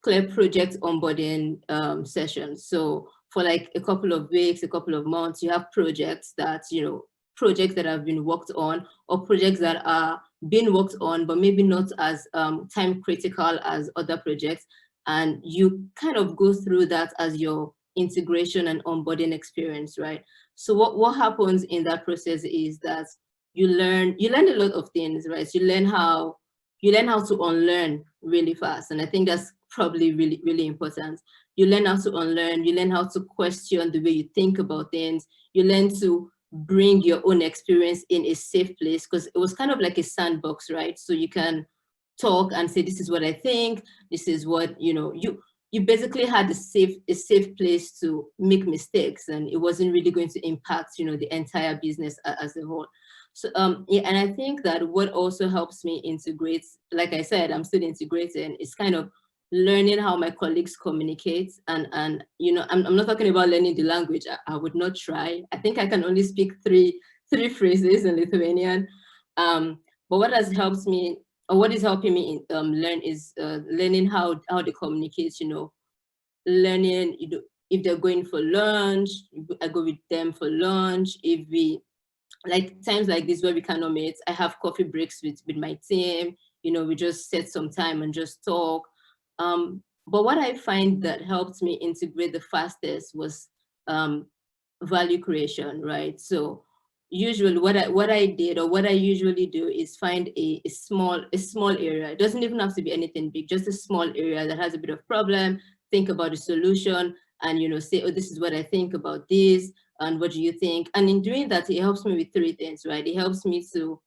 project onboarding sessions. So for like a couple of weeks, a couple of months, you have projects that, have been worked on, or projects that are being worked on, but maybe not as time critical as other projects. And you kind of go through that as your integration and onboarding experience, right? So what happens in that process is that you learn a lot of things, right? So you learn how to unlearn really fast. And I think that's probably really, really important. You learn how to unlearn, you learn how to question the way you think about things, you learn to bring your own experience in a safe place, because it was kind of like a sandbox, right? So you can talk and say, this is what I think, this is what, you basically had a safe place to make mistakes, and it wasn't really going to impact, the entire business as a whole. So, yeah, and I think that what also helps me integrate, like I said, I'm still integrating, is kind of learning how my colleagues communicate. And I'm not talking about learning the language. I would not try. I think I can only speak three phrases in Lithuanian. But what has helped me, or what is helping me learn, is learning how they communicate, learning, if they're going for lunch, I go with them for lunch. If we, like times like this where we cannot meet, I have coffee breaks with my team, we just set some time and just talk. But what I find that helped me integrate the fastest was value creation, right? So usually what I did, or what I usually do, is find a small area. It doesn't even have to be anything big, just a small area that has a bit of problem, think about a solution, and say, oh, this is what I think about this, and what do you think? And in doing that, it helps me with 3 things, right? It helps me to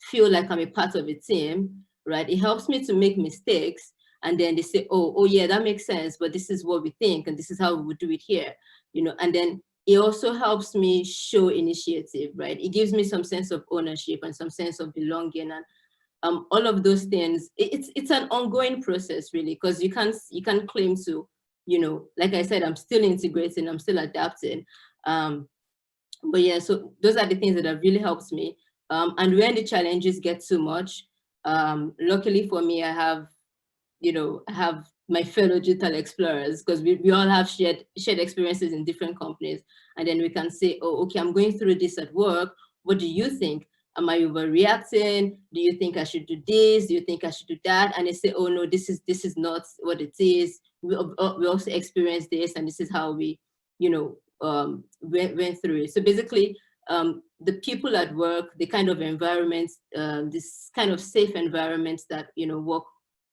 feel like I'm a part of a team, right? It helps me to make mistakes, and then they say, oh yeah, that makes sense, but this is what we think, and this is how we would do it here, and then it also helps me show initiative, right? It gives me some sense of ownership and some sense of belonging, and all of those things. It's an ongoing process, really, because you can't claim to, like I said, I'm still integrating, I'm still adapting. But yeah, so those are the things that have really helped me. And when the challenges get too much, luckily for me, I have my fellow digital explorers, because we all have shared experiences in different companies. And then we can say, oh, okay, I'm going through this at work. What do you think? Am I overreacting? Do you think I should do this? Do you think I should do that? And they say, oh no, this is not what it is. We also experienced this, and this is how we, went through it. So basically, the people at work, the kind of environment, this kind of safe environment that, you know,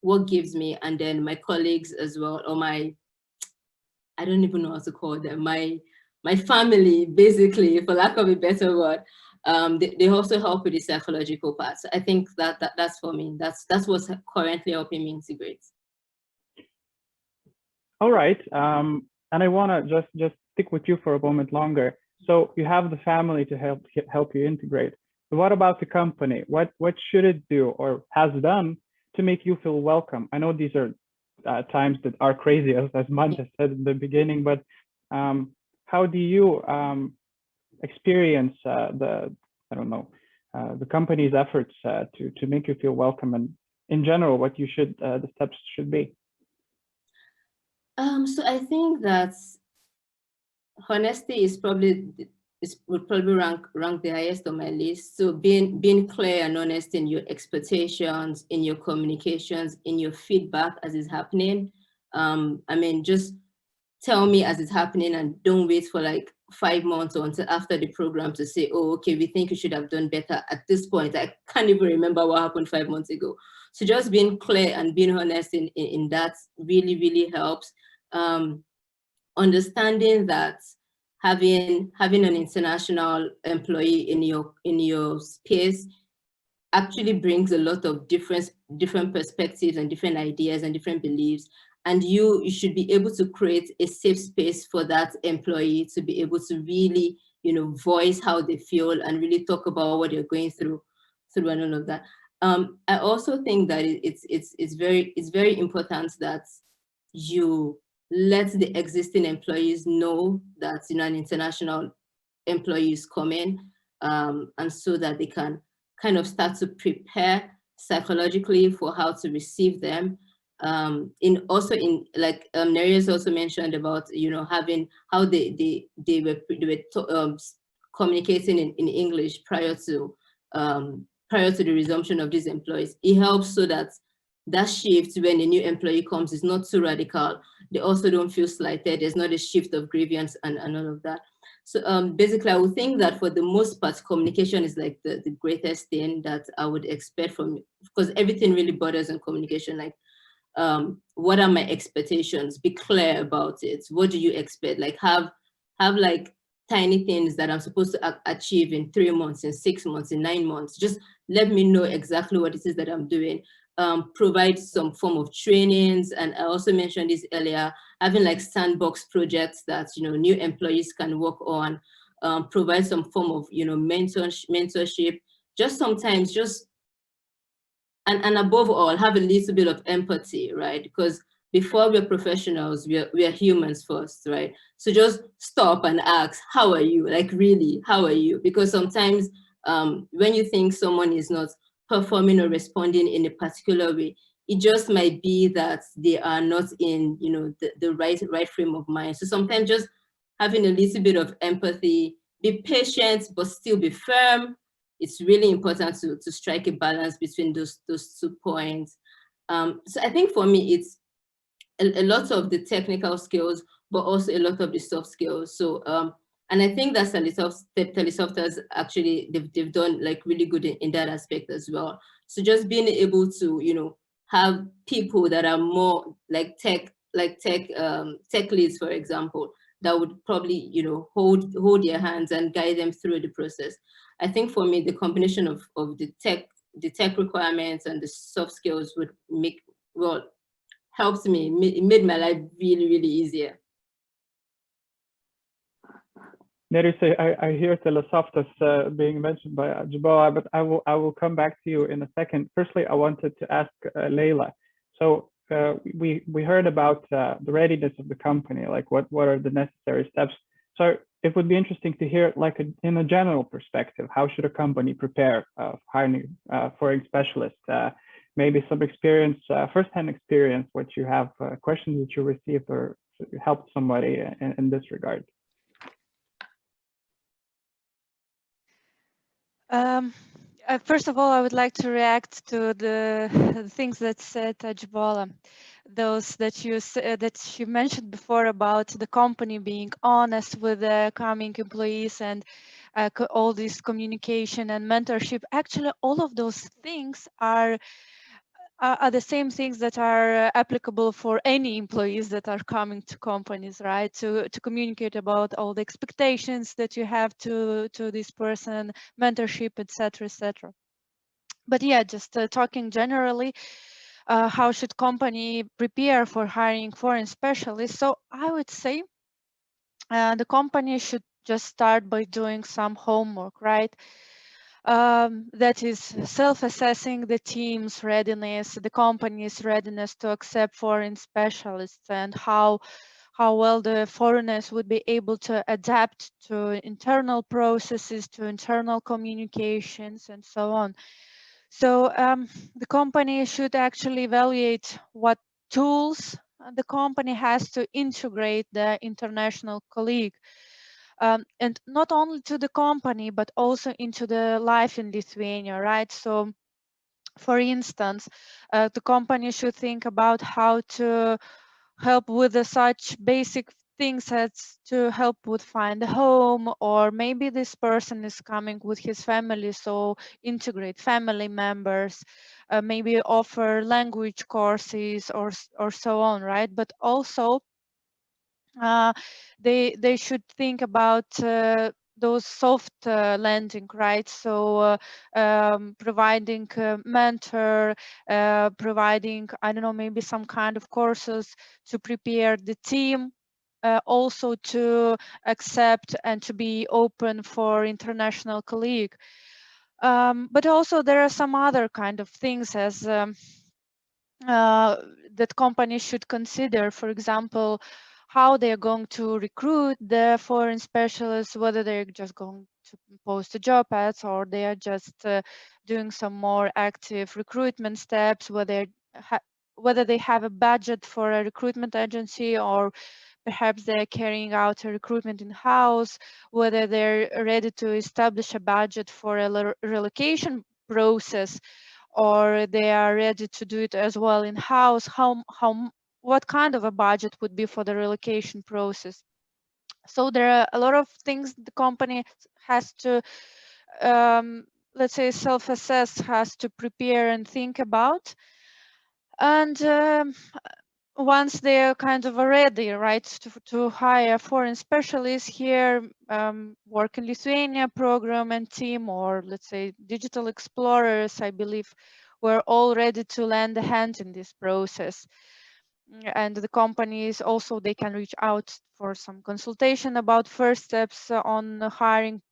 work gives me, and then my colleagues as well, or I don't even know how to call them, my family, basically, for lack of a better word. They also help with the psychological part. So I think that's for me. That's what's currently helping me integrate.
All right, and I want to just stick with you for a moment longer. So you have the family to help you integrate. But what about the company? What should it do or has done to make you feel welcome? I know these are times that are crazy, as Mantė said in the beginning, but how do you experience the company's efforts to make you feel welcome, and in general, what you should the steps should be?
So I think that honesty would probably rank the highest on my list. So being clear and honest in your expectations, in your communications, in your feedback as it's happening. I mean, just tell me as it's happening, and don't wait for like 5 months or until after the program to say, oh, okay, we think you should have done better at this point. I can't even remember what happened 5 months ago. So just being clear and being honest in that really, really helps. Understanding that having an international employee in your space actually brings a lot of different perspectives and different ideas and different beliefs. And you should be able to create a safe space for that employee to be able to really, you know, voice how they feel and really talk about what they're going through and all of that. I also think that it's very important that you let the existing employees know that, you know, an international employee is coming, and so that they can kind of start to prepare psychologically for how to receive them. Like Nerijus also mentioned about, you know, having how they were communicating in English prior to the resumption of these employees. It helps so that shift when a new employee comes is not too radical. They also don't feel slighted. There's not a shift of grievance and all of that. So basically, I would think that for the most part, communication is like the greatest thing that I would expect from, because everything really borders on communication. Like, what are my expectations? Be clear about it. What do you expect? Like have like tiny things that I'm supposed to achieve in 3 months, in 6 months, in 9 months. Just let me know exactly what it is that I'm doing. Provide some form of trainings. And I also mentioned this earlier, having like sandbox projects that, you know, new employees can work on. Provide some form of, you know, mentorship. Just sometimes just, and above all, have a little bit of empathy, right? Because before we're professionals, we are humans first, right? So just stop and ask, how are you? Like, really, how are you? Because sometimes when you think someone is not performing or responding in a particular way, it just might be that they are not in, you know, the right frame of mind. So sometimes just having a little bit of empathy, be patient, but still be firm. It's really important to strike a balance between those 2 points. So I think for me, it's a lot of the technical skills, but also a lot of the soft skills. So, and I think that Telesoftas actually, they've done like really good in that aspect as well. So just being able to, you know, have people that are more like tech leads, for example, that would probably, you know, hold their hands and guide them through the process. I think for me, the combination of the tech requirements and the soft skills would helps me. It made my life really, really easier.
Nerijus, I hear Telesoftas being mentioned by Ajibola, but I will come back to you in a second. Firstly, I wanted to ask Leila. So we heard about the readiness of the company, like what are the necessary steps. So it would be interesting to hear, like in a general perspective, how should a company prepare hiring foreign specialists? Maybe some experience, firsthand experience, what you have, questions that you received or helped somebody in this regard.
First of all, I would like to react to the things that said Ajibola, those that you mentioned before about the company being honest with the coming employees and all this communication and mentorship. Actually, all of those things are the same things that are applicable for any employees that are coming to companies, right? To communicate about all the expectations that you have to this person, mentorship, etc., etc. But yeah, just talking generally, how should company prepare for hiring foreign specialists? So I would say the company should just start by doing some homework, right? That is self-assessing the team's readiness, the company's readiness to accept foreign specialists, and how well the foreigners would be able to adapt to internal processes, to internal communications, and so on. So the company should actually evaluate what tools the company has to integrate the international colleague. And not only to the company, but also into the life in Lithuania, right? So, for instance, the company should think about how to help with such basic things as to help with find a home, or maybe this person is coming with his family, so integrate family members, maybe offer language courses or so on, right? But also they should think about those soft lending, right? So providing a mentor, providing, I don't know, maybe some kind of courses to prepare the team, also to accept and to be open for international colleague. But also there are some other kind of things as that companies should consider. For example, how they're going to recruit the foreign specialists, whether they're just going to post a job ads or they are just doing some more active recruitment steps, whether they have a budget for a recruitment agency, or perhaps they're carrying out a recruitment in-house, whether they're ready to establish a budget for a relocation process, or they are ready to do it as well in-house. What kind of a budget would be for the relocation process? So there are a lot of things the company has to, let's say, self-assess, has to prepare and think about. And once they are kind of ready, right, to hire foreign specialists here, work in Lithuania program and team, or let's say digital explorers, I believe we're all ready to lend a hand in this process. And the companies also, they can reach out for some consultation about first steps on hiring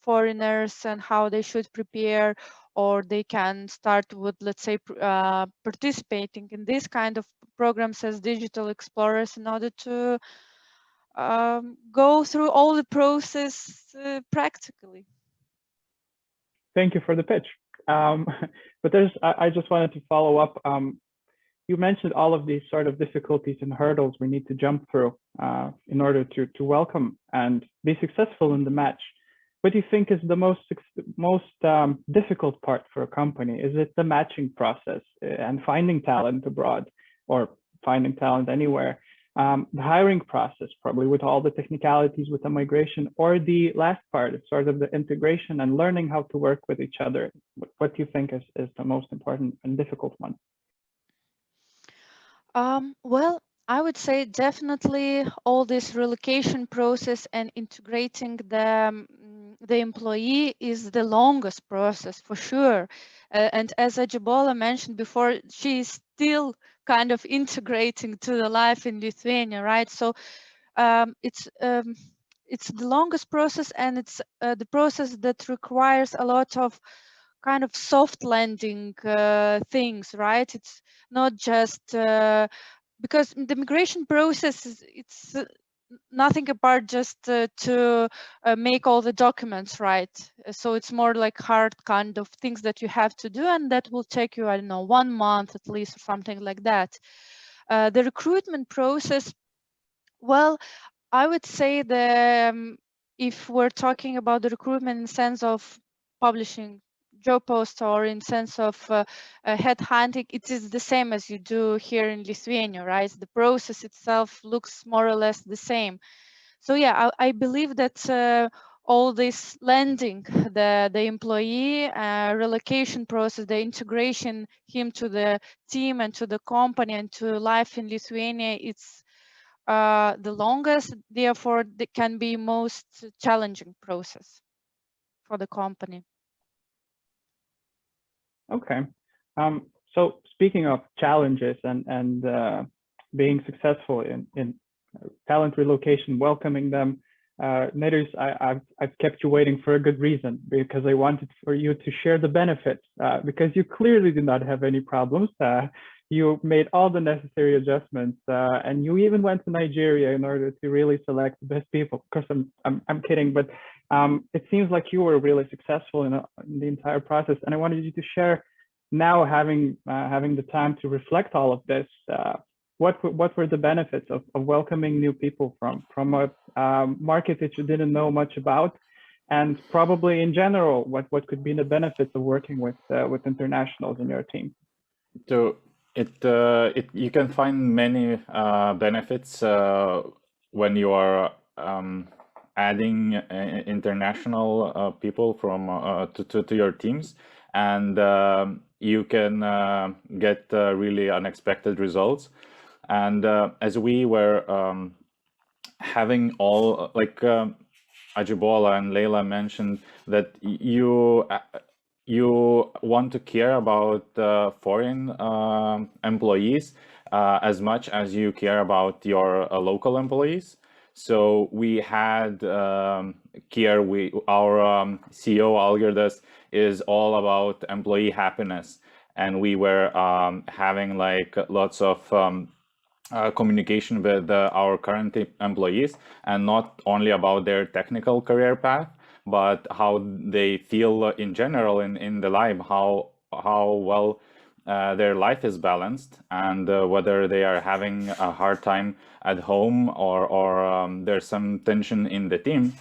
foreigners and how they should prepare, or they can start with, let's say, participating in this kind of programs as digital explorers in order to go through all the process practically.
Thank you for the pitch. But I just wanted to follow up. You mentioned all of these sort of difficulties and hurdles we need to jump through in order to welcome and be successful in the match. What do you think is the most difficult part for a company? Is it the matching process and finding talent abroad or finding talent anywhere? The hiring process, probably with all the technicalities with the migration, or the last part is sort of the integration and learning how to work with each other. What do you think is the most important and difficult one?
Well, I would say definitely all this relocation process and integrating the employee is the longest process for sure. And as Ajibola mentioned before, she is still kind of integrating to the life in Lithuania, right? So it's the longest process, and it's the process that requires a lot of kind of soft landing things, right? It's not just because the migration process it's nothing apart just to make all the documents right. So it's more like hard kind of things that you have to do, and that will take you, I don't know, 1 month at least or something like that. The recruitment process, well, I would say if we're talking about the recruitment in the sense of publishing job posts or in sense of headhunting, it is the same as you do here in Lithuania, right? The process itself looks more or less the same. So yeah, I believe that all this landing, the employee relocation process, the integration him to the team and to the company and to life in Lithuania, it's the longest, therefore it can be most challenging process for the company.
Okay. So speaking of challenges and being successful in talent relocation, welcoming them, Nerijus, I've kept you waiting for a good reason, because I wanted for you to share the benefits, because you clearly did not have any problems. You made all the necessary adjustments, and you even went to Nigeria in order to really select the best people. Of course, I'm kidding, but it seems like you were really successful in the entire process, and I wanted you to share now, having the time to reflect all of this. What were the benefits of welcoming new people from a market that you didn't know much about, and probably in general, what could be the benefits of working with internationals in your team?
So you can find many benefits when you are adding international people from to your teams, and you can get really unexpected results. And as we were having all, like Ajibola and Leila mentioned, that you want to care about foreign employees as much as you care about your local employees. So we had care. Our CEO Algirdas is all about employee happiness, and we were having like lots of communication with our current employees, and not only about their technical career path, but how they feel in general in the life, how well their life is balanced, and whether they are having a hard time at home, or there's some tension in the team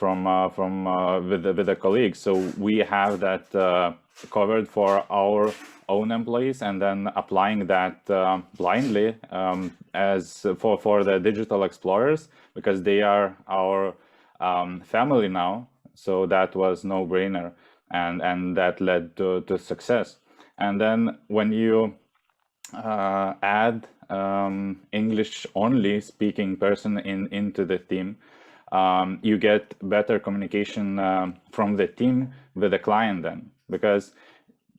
with the colleagues. So we have that covered for our own employees, and then applying that blindly as for the digital explorers, because they are our family now. So that was no-brainer, and that led to success. And then when you add English only speaking person into the team, you get better communication from the team with the client then, because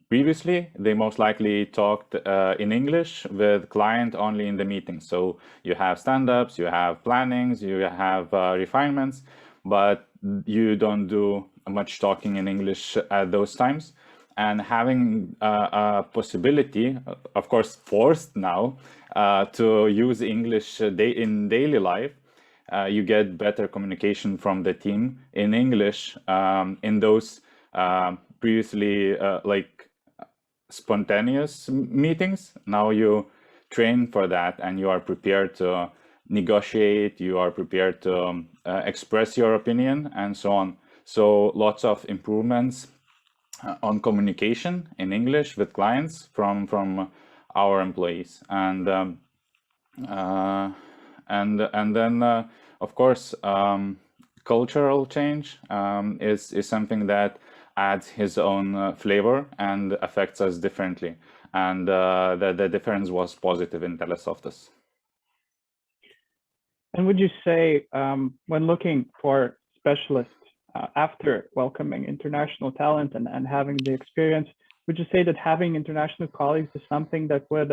previously they most likely talked in English with client only in the meeting. So you have stand-ups, you have plannings, you have refinements, but you don't do much talking in English at those times. And having a possibility, of course forced now, to use English in daily life, you get better communication from the team in English in those previously like spontaneous meetings. Now you train for that, and you are prepared to negotiate, you are prepared to express your opinion, and so on. So lots of improvements on communication in English with clients from our employees, and then of course cultural change is something that adds his own flavor and affects us differently, and the difference was positive in Telesoftas.
And would you say, when looking for specialists after welcoming international talent and having the experience, would you say that having international colleagues is something that would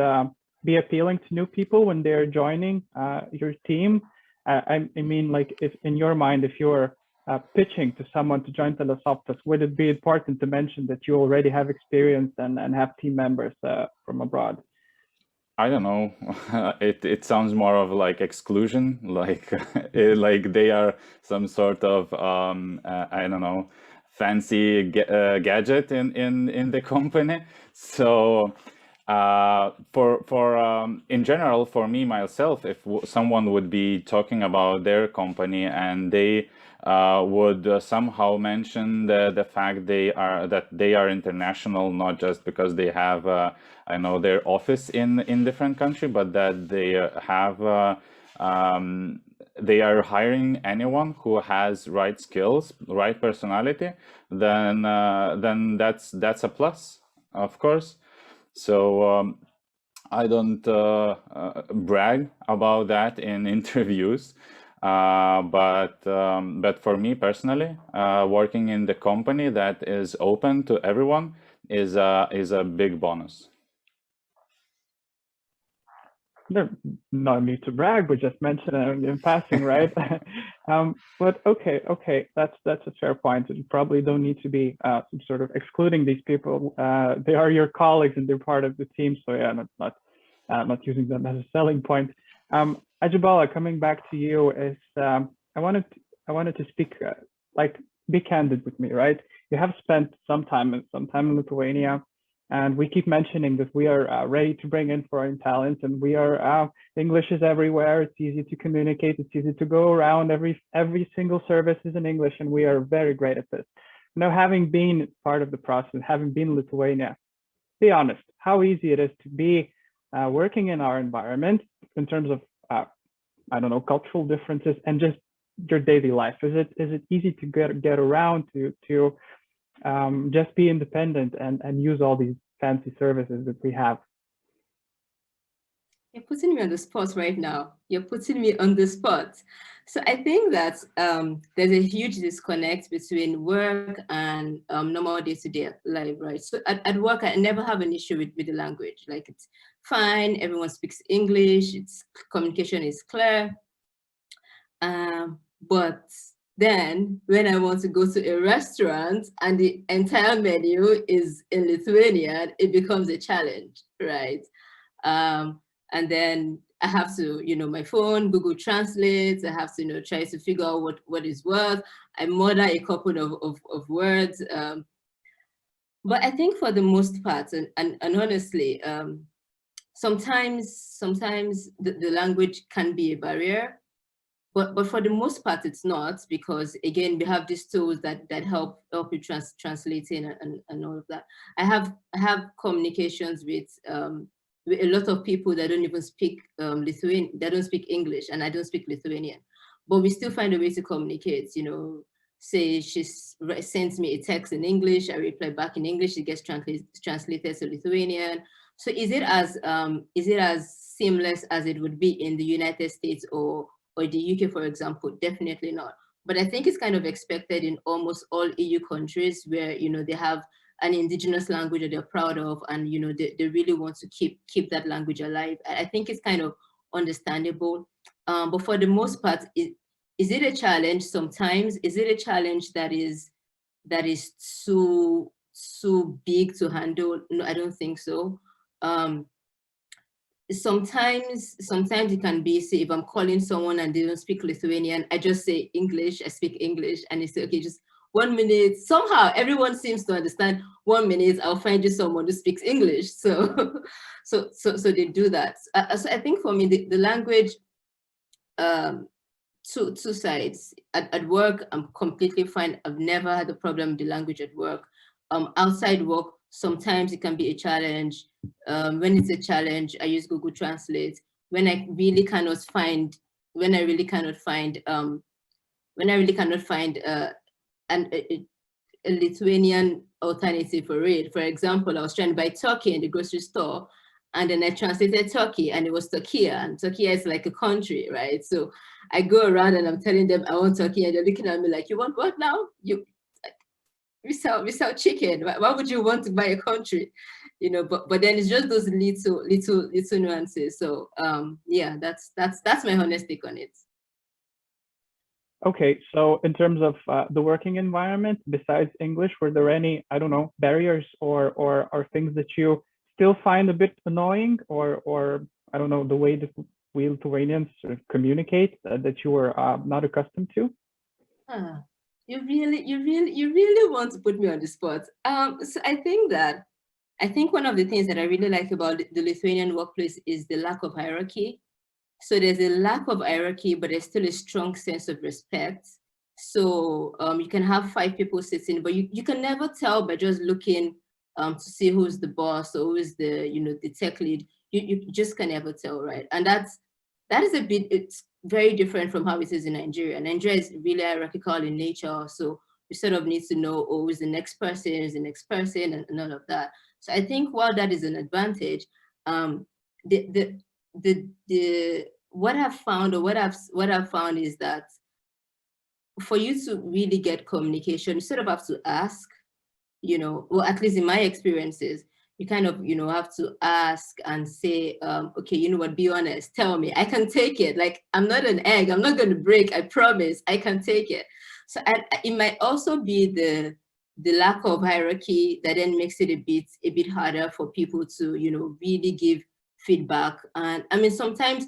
be appealing to new people when they're joining your team? I mean, like, if in your mind, if you're pitching to someone to join Telesoftas, would it be important to mention that you already have experience and have team members from abroad?
I don't know. It sounds more of like exclusion, like like they are some sort of I don't know, fancy gadget in the company. So for in general, for me myself, if someone would be talking about their company and they would somehow mention the fact that they are international, not just because they have I know their office in different country, but that they have they are hiring anyone who has right skills, right personality, then that's a plus, of course. So I don't brag about that in interviews, but for me personally, working in the company that is open to everyone is a big bonus.
No need to brag, but just mention it in passing, right? But okay, that's a fair point. You probably don't need to be some sort of excluding these people. They are your colleagues and they're part of the team. So yeah, not using them as a selling point. Ajibola, coming back to you, is I wanted to speak, like, be candid with me, right? You have spent some time in Lithuania. And we keep mentioning that we are ready to bring in foreign talent, and we are English is everywhere. It's easy to communicate. It's easy to go around. Every single service is in English, and we are very great at this. Now, having been part of the process, having been in Lithuania, be honest, how easy it is to be working in our environment in terms of I don't know, cultural differences and just your daily life. Is it easy to get around to just be independent and use all these fancy services that we have?
You're putting me on the spot right now. You're putting me on the spot. So I think that there's a huge disconnect between work and normal day-to-day life, right? So at work, I never have an issue with the language. Like, it's fine. Everyone speaks English. Communication is clear. But then when I want to go to a restaurant and the entire menu is in Lithuanian, it becomes a challenge, right? And then I have to, my phone, Google Translate. I have to, try to figure out what is what. I murder a couple of words. But I think for the most part, and honestly, sometimes the language can be a barrier. But for the most part, it's not, because again, we have these tools that help you translating and all of that. I have communications with a lot of people that don't even speak Lithuanian, that don't speak English, and I don't speak Lithuanian, but we still find a way to communicate. Say she sends me a text in English, I reply back in English, it gets translated to Lithuanian. So is it as seamless as it would be in the United States or the UK, for example? Definitely not. But I think it's kind of expected in almost all EU countries where, they have an indigenous language that they're proud of, and, they really want to keep that language alive. I think it's kind of understandable. But for the most part, is it a challenge? Sometimes, is it a challenge that is too big to handle? No, I don't think so. Sometimes it can be, say, if I'm calling someone and they don't speak Lithuanian, I just say English, I speak English, and they say, okay, just 1 minute. Somehow everyone seems to understand. 1 minute, I'll find you someone who speaks English. So they do that. So I think for me, the language, two sides. At work, I'm completely fine. I've never had a problem with the language at work. Outside work, sometimes it can be a challenge. When it's a challenge, I use Google Translate. When I really cannot find a Lithuanian alternative for it. For example, I was trying to buy turkey in the grocery store, and then I translated Turkey, and it was Turkey, and Turkey is like a country, right? So I go around and I'm telling them I want Turkey, and they're looking at me like, you want what now? We sell chicken. Why would you want to buy a country? But then it's just those little nuances. So yeah, that's my honest take on it.
Okay, so in terms of the working environment, besides English, were there any, I don't know, barriers or things that you still find a bit annoying, or I don't know, the way that we Lithuanians sort of communicate that you were not accustomed to?
You really want to put me on the spot. So I think one of the things that I really like about the Lithuanian workplace is the lack of hierarchy. So there's a lack of hierarchy, but there's still a strong sense of respect. So you can have 5 people sitting, but you can never tell by just looking to see who's the boss or who is the the tech lead. You just can never tell, right? And that is a bit, it's very different from how it is in Nigeria. Nigeria is really hierarchical in nature, so you sort of need to know, oh, who's the next person, is the next person, and all of that. So I think while that is an advantage, what I've found, or what I've found is that for you to really get communication, you sort of have to ask, you know, well, at least in my experiences, you kind of, you know, have to ask and say, okay, you know what, be honest, tell me, I can take it. Like, I'm not an egg, I'm not going to break, I promise, I can take it. So it might also be the lack of hierarchy that then makes it a bit harder for people to, you know, really give feedback. And I mean, sometimes,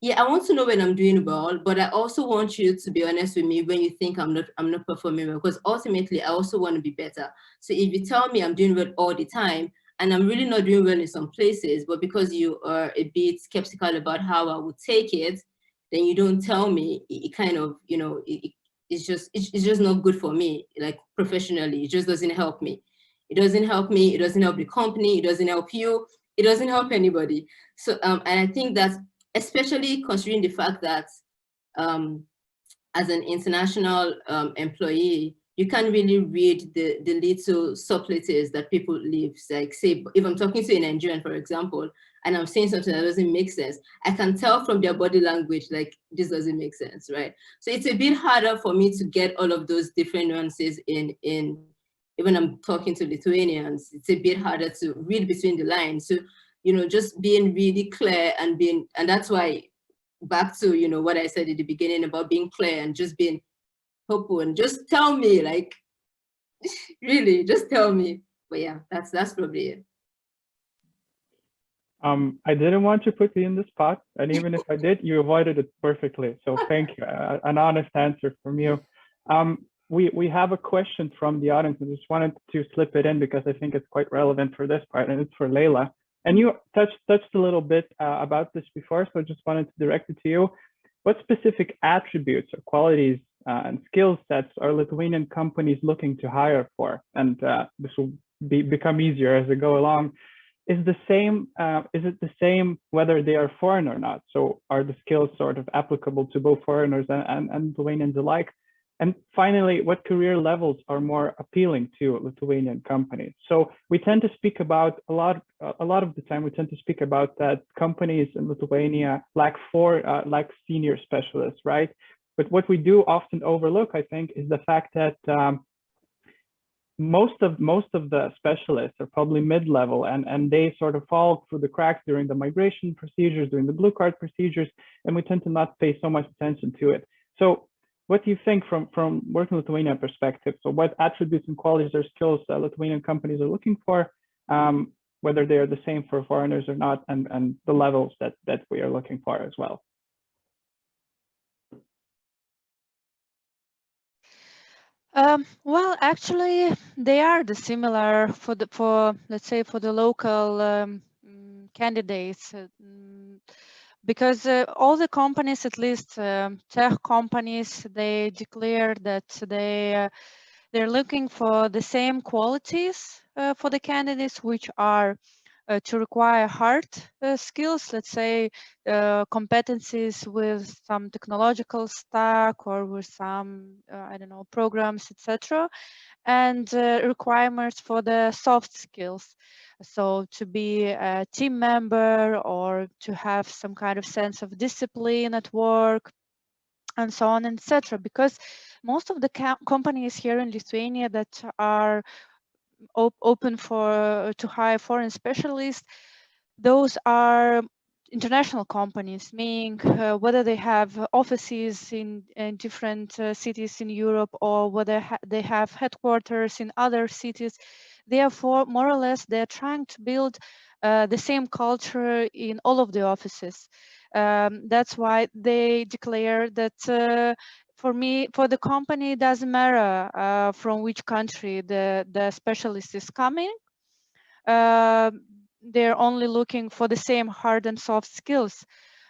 yeah, I want to know when I'm doing well, but I also want you to be honest with me when you think I'm not performing well, because ultimately I also want to be better. So if you tell me I'm doing well all the time and I'm really not doing well in some places, but because you are a bit skeptical about how I would take it, then you don't tell me, it kind of, you know, it's just not good for me, like professionally. It just doesn't help me. It doesn't help me, it doesn't help the company, it doesn't help you, it doesn't help anybody. So and I think that's, especially considering the fact that as an international employee, you can't really read the little subtleties that people leave. Like, say, if I'm talking to a Nigerian, for example, and I'm saying something that doesn't make sense, I can tell from their body language, like, this doesn't make sense, right? So it's a bit harder for me to get all of those different nuances in when I'm talking to Lithuanians. It's a bit harder to read between the lines. So, you know, just being really clear and that's why, back to, you know, what I said at the beginning about being clear and just being open, just tell me, like, really, just tell me. But yeah, that's probably it.
I didn't want to put you in the spot, and even if I did, you avoided it perfectly. So thank you, an honest answer from you. We have a question from the audience, and just wanted to slip it in because I think it's quite relevant for this part, and it's for Leila. And you touched a little bit about this before, so I just wanted to direct it to you. What specific attributes or qualities and skill sets are Lithuanian companies looking to hire for? And this will become easier as we go along. Is it the same whether they are foreign or not? So are the skills sort of applicable to both foreigners and Lithuanians alike? And finally, what career levels are more appealing to Lithuanian companies? So we tend to speak about a lot of the time, we tend to speak about that companies in Lithuania lack senior specialists, right? But what we do often overlook, I think, is the fact that most of the specialists are probably mid-level, and they sort of fall through the cracks during the migration procedures, during the blue card procedures, and we tend to not pay so much attention to it. So what do you think from working Lithuania perspective? So what attributes and qualities or skills Lithuanian companies are looking for, whether they are the same for foreigners or not, and the levels that we are looking for as well?
Well, actually, they are similar for let's say for the local candidates, because all the companies, at least tech companies, they declare that they're looking for the same qualities for the candidates, which are to require hard skills, let's say competencies with some technological stack or with some, I don't know, programs, etc. And requirements for the soft skills. So to be a team member or to have some kind of sense of discipline at work and so on, etc. Because most of the companies here in Lithuania that are open to hire foreign specialists, those are international companies, meaning whether they have offices in different cities in Europe or whether they have headquarters in other cities. Therefore, more or less, they're trying to build the same culture in all of the offices. That's why they declare that for the company, it doesn't matter from which country the specialist is coming. They're only looking for the same hard and soft skills.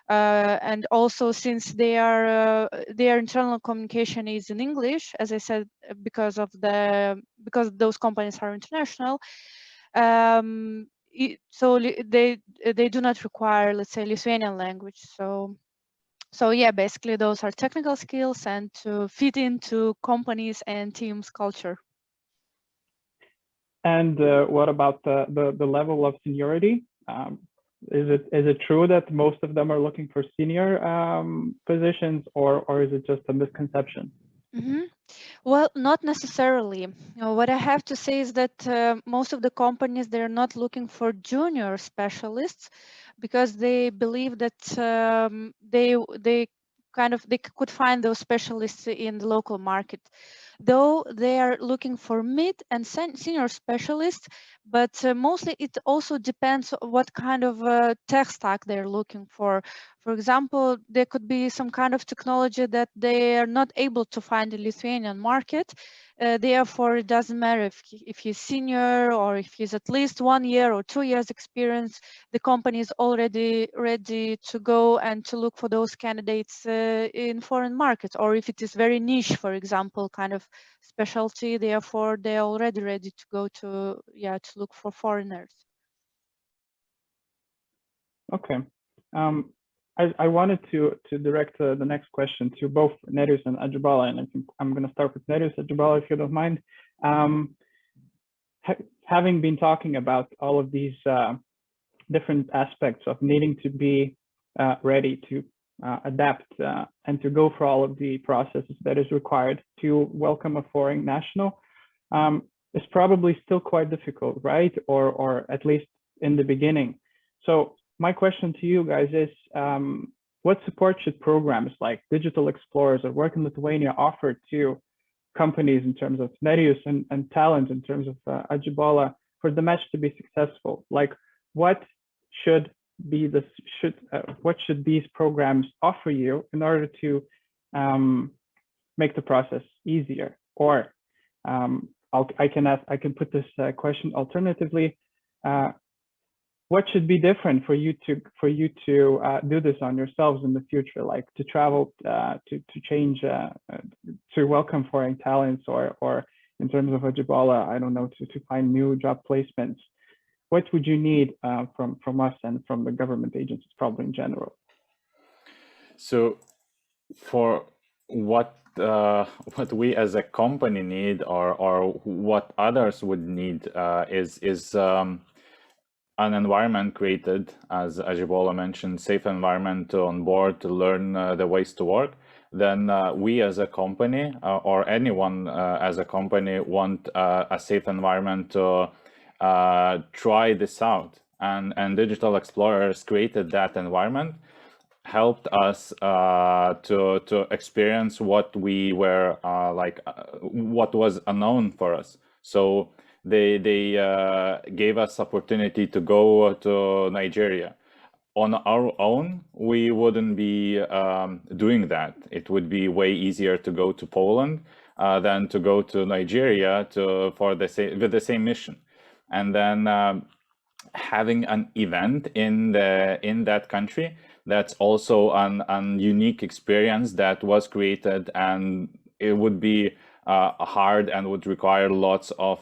And also, since their internal communication is in English, as I said, because those companies are international, so they do not require, let's say, Lithuanian language. So So yeah, basically those are technical skills and to fit into companies and teams culture.
And what about the level of seniority? Is it true that most of them are looking for senior positions, or is it just a misconception?
Mm-hmm. Well, not necessarily. What I have to say is that most of the companies, they're not looking for junior specialists because they believe that they could find those specialists in the local market. Though they are looking for mid and senior specialists, but mostly it also depends on what kind of tech stack they're looking for. For example, there could be some kind of technology that they are not able to find in the Lithuanian market. Therefore, it doesn't matter if he's senior or if he's at least 1 year or 2 years experience, the company is already ready to go and to look for those candidates in foreign markets. Or if it is very niche, for example, kind of specialty, therefore they're already ready to go to look for foreigners.
Okay. I wanted to direct the next question to both Nerijus and Ajibola, and I think I'm going to start with Nerijus. Ajibola, if you don't mind. Having been talking about all of these different aspects of needing to be ready to adapt and to go for all of the processes that is required to welcome a foreign national, is probably still quite difficult, right? Or at least in the beginning. So my question to you guys is, what support should programs like Digital Explorers or Work in Lithuania offer to companies in terms of Nerijus and talent in terms of Ajibola for the match to be successful? Like, what should these programs offer you in order to make the process easier? Or I can put this question alternatively. What should be different for you to do this on yourselves in the future, like to travel, to change, to welcome foreign talents, or in terms of Ajibola, I don't know, to find new job placements? What would you need from us and from the government agencies, probably in general?
So, for what we as a company need, or what others would need, is an environment created, as Ajibola mentioned, safe environment to onboard, to learn the ways to work. Then we as a company, or anyone as a company, want a safe environment to try this out. And Digital Explorers created that environment, helped us to experience what we were what was unknown for us. So they gave us opportunity to go to Nigeria. On our own, we wouldn't be doing that. It would be way easier to go to Poland than to go to Nigeria with the same mission. And then having an event in that country, that's also an unique experience that was created, and it would be hard and would require lots of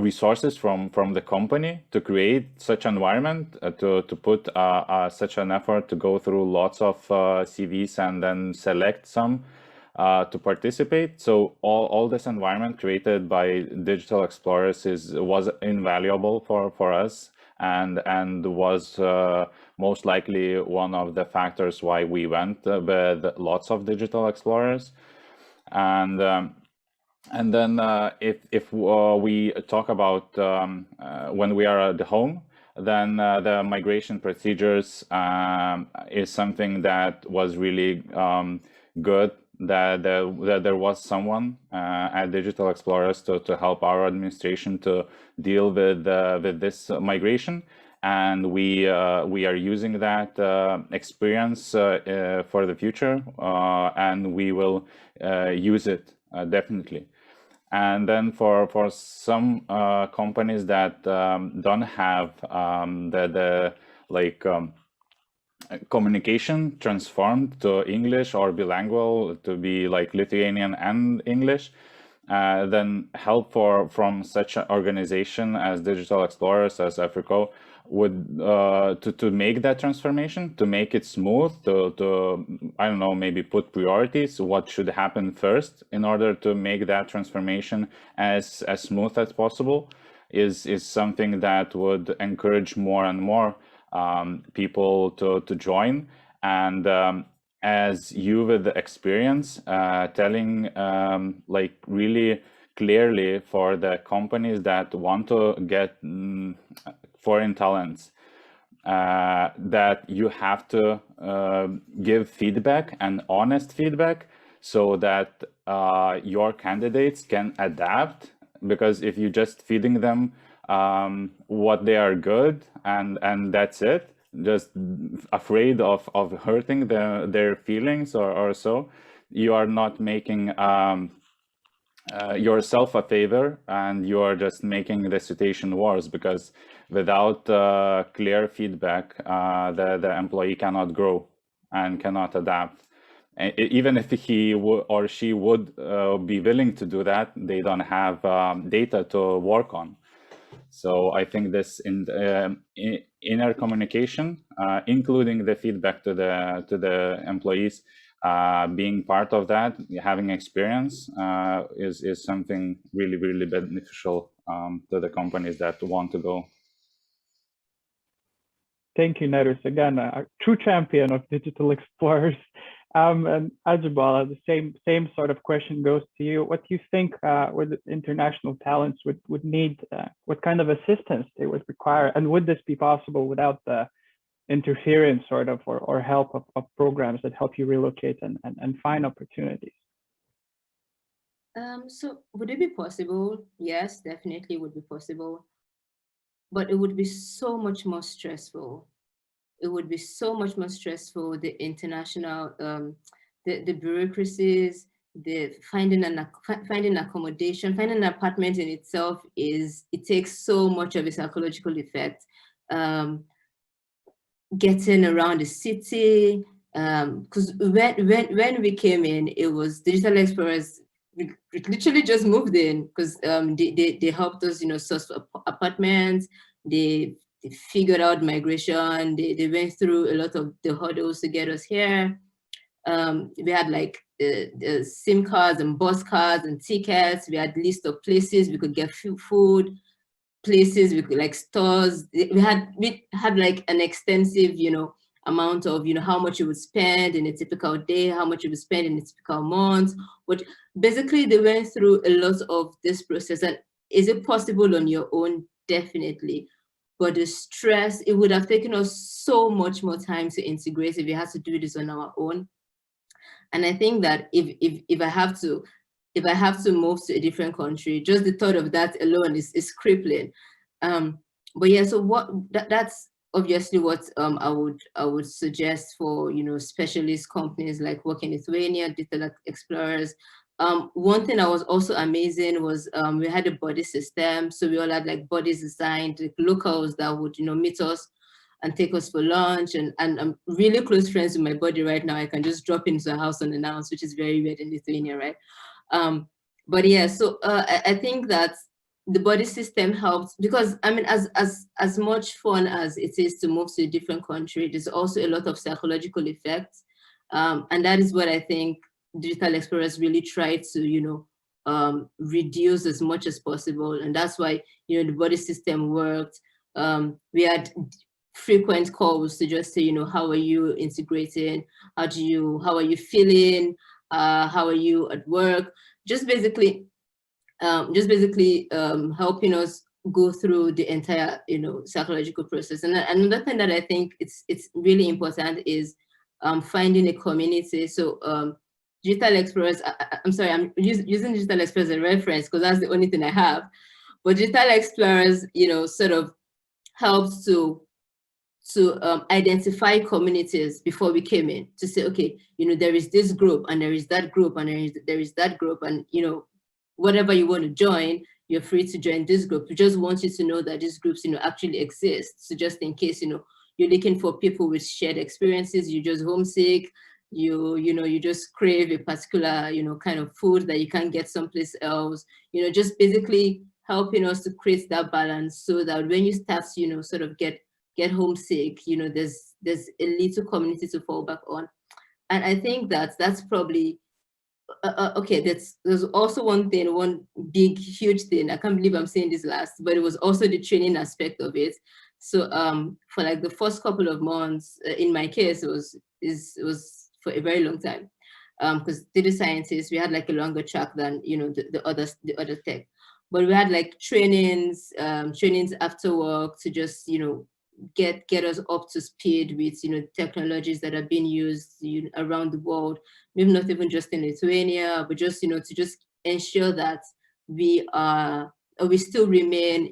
resources from the company to create such environment, to put such an effort, to go through lots of CVs and then select some to participate. So all this environment created by Digital Explorers was invaluable for us, and was most likely one of the factors why we went with lots of Digital Explorers. And then if we talk about when we are at the home, then the migration procedures is something that was really good. That there was someone at Digital Explorers to help our administration to deal with this migration, and we are using that experience for the future, and we will use it definitely. And then for some companies that don't have communication transformed to English or bilingual, to be like Lithuanian and English, then help from such an organization as Digital Explorers, as AfriKo, would to make that transformation, to make it smooth, to I don't know, maybe put priorities, what should happen first in order to make that transformation as smooth as possible, is something that would encourage more and more people to join. And as you with the experience, telling like really clearly for the companies that want to get foreign talents, that you have to give feedback and honest feedback so that your candidates can adapt. Because if you're just feeding them what they are good and that's it, just afraid of hurting their feelings or so, you are not making yourself a favor, and you are just making the situation worse, because without clear feedback, the employee cannot grow and cannot adapt. And even if he or she would be willing to do that, they don't have data to work on. So I think this inner communication, including the feedback to the employees, being part of that, having experience, is something really, really beneficial to the companies that want to go.
Thank you, Nerijus. Again, a true champion of digital explorers. And Ajibola, the same sort of question goes to you. What do you think with international talents would need? What kind of assistance they would require, and would this be possible without the interference sort of or help of programs that help you relocate and find opportunities?
So would it be possible? Yes, definitely would be possible. But it would be so much more stressful. It would be so much more stressful, the international, the bureaucracies, the finding accommodation, finding an apartment in itself it takes so much of a psychological effect. Getting around the city, because when we came in, it was Digital Explorers. We literally just moved in because they helped us, source apartments. They figured out migration. They went through a lot of the hurdles to get us here. We had like the SIM cards and bus cards and tickets. We had a list of places we could get food, places we could, like stores. We had like an extensive, amount of, how much you would spend in a typical day, how much you would spend in a typical month. But basically they went through a lot of this process. And is it possible on your own? Definitely. But the stress, it would have taken us so much more time to integrate if we had to do this on our own. And I think that if I have to move to a different country, just the thought of that alone is crippling. But yeah, so that's obviously what I would suggest for specialist companies like Work in Lithuania, Digital Explorers. One thing that was also amazing was we had a buddy system, so we all had like buddies assigned, like locals that would meet us and take us for lunch. And I'm really close friends with my buddy right now. I can just drop into a house unannounced, which is very weird in Lithuania, right? But yeah, so I think that the buddy system helps, because I mean, as much fun as it is to move to a different country, there's also a lot of psychological effects, and that is what I think Digital Explorers really try to reduce as much as possible. And that's why the buddy system worked. We had frequent calls to just say, how are you integrating? How are you feeling? How are you at work? Just basically helping us go through the entire, psychological process. And another thing that I think it's really important is finding a community. So Digital Explorers, I'm sorry, I'm using Digital Explorers as a reference because that's the only thing I have. But Digital Explorers, sort of helps to identify communities before we came in, to say, okay, there is this group and there is that group and there is that group, and whatever you want to join, you're free to join this group. We just want you to know that these groups actually exist. So just in case you're looking for people with shared experiences, you're just homesick, you just crave a particular kind of food that you can't get someplace else, just basically helping us to create that balance, so that when you start sort of get get homesick, there's a little community to fall back on. And I think that's probably okay. There's also one big, huge thing. I can't believe I'm saying this last, but it was also the training aspect of it. So for like the first couple of months, in my case, it was for a very long time, because data scientists, we had like a longer track than the other tech, but we had like trainings after work to just get us up to speed with technologies that are being used around the world, maybe not even just in Lithuania, but just to just ensure that we still remain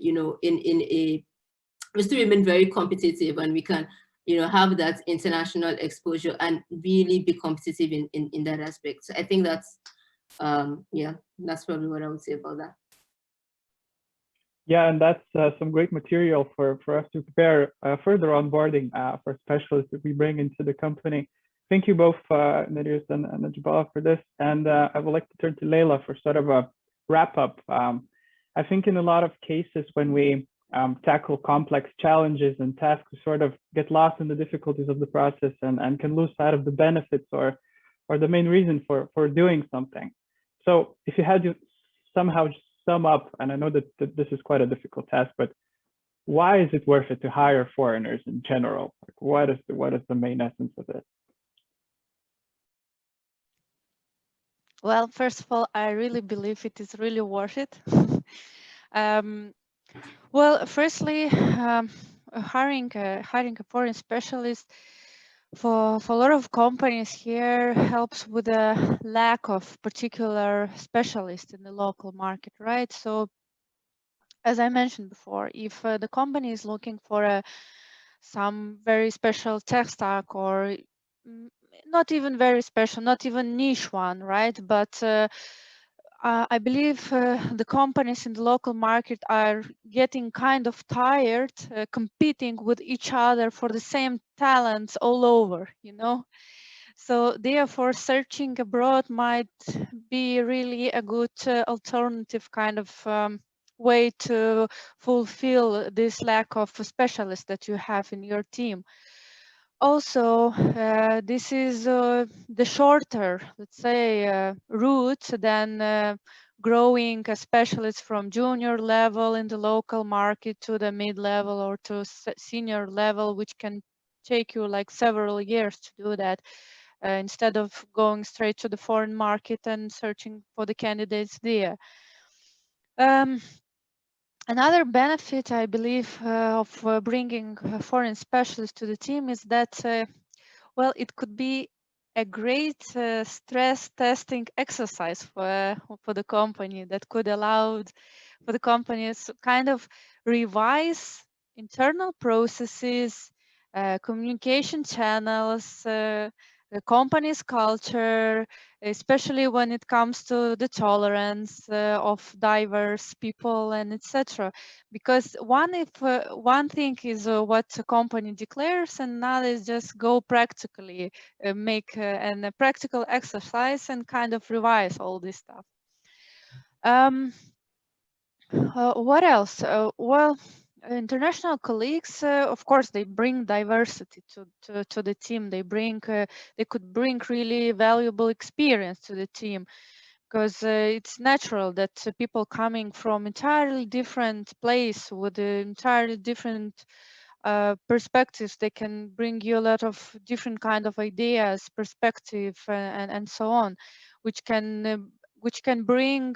we still remain very competitive, and we can have that international exposure and really be competitive in that aspect. So I think that's that's probably what I would say about that.
Yeah, and that's some great material for us to prepare further onboarding for specialists that we bring into the company. Thank you both, Nerijus and Ajibola, for this. And I would like to turn to Leila for sort of a wrap up. I think in a lot of cases when we tackle complex challenges and tasks, we sort of get lost in the difficulties of the process and can lose sight of the benefits or the main reason for doing something. So if you had to somehow sum up, and I know that this is quite a difficult task, but why is it worth it to hire foreigners in general? Like, what is the main essence of it?
Well, first of all, I really believe it is really worth it. Well, firstly, hiring a foreign specialist for a lot of companies here helps with the lack of particular specialists in the local market, right? So, as I mentioned before, if the company is looking for some very special tech stack, or not even very special, not even niche one, right? But I believe the companies in the local market are getting kind of tired competing with each other for the same talents all over, So therefore, searching abroad might be really a good alternative kind of way to fulfill this lack of specialists that you have in your team. Also, this is the shorter, let's say, route than growing a specialist from junior level in the local market to the mid-level or to senior level, which can take you like several years to do that, instead of going straight to the foreign market and searching for the candidates there. Another benefit, I believe, of bringing foreign specialists to the team is that, well, it could be a great stress testing exercise for the company that could allow for the companies to kind of revise internal processes, communication channels, the company's culture, especially when it comes to the tolerance of diverse people and etc. Because one thing is what a company declares, and another is just go practically make a practical exercise and kind of revise all this stuff. What else? Well, international colleagues, of course, they bring diversity to the team. They could bring really valuable experience to the team, because it's natural that people coming from entirely different place with entirely different perspectives, they can bring you a lot of different kind of ideas, perspective, and so on, which can bring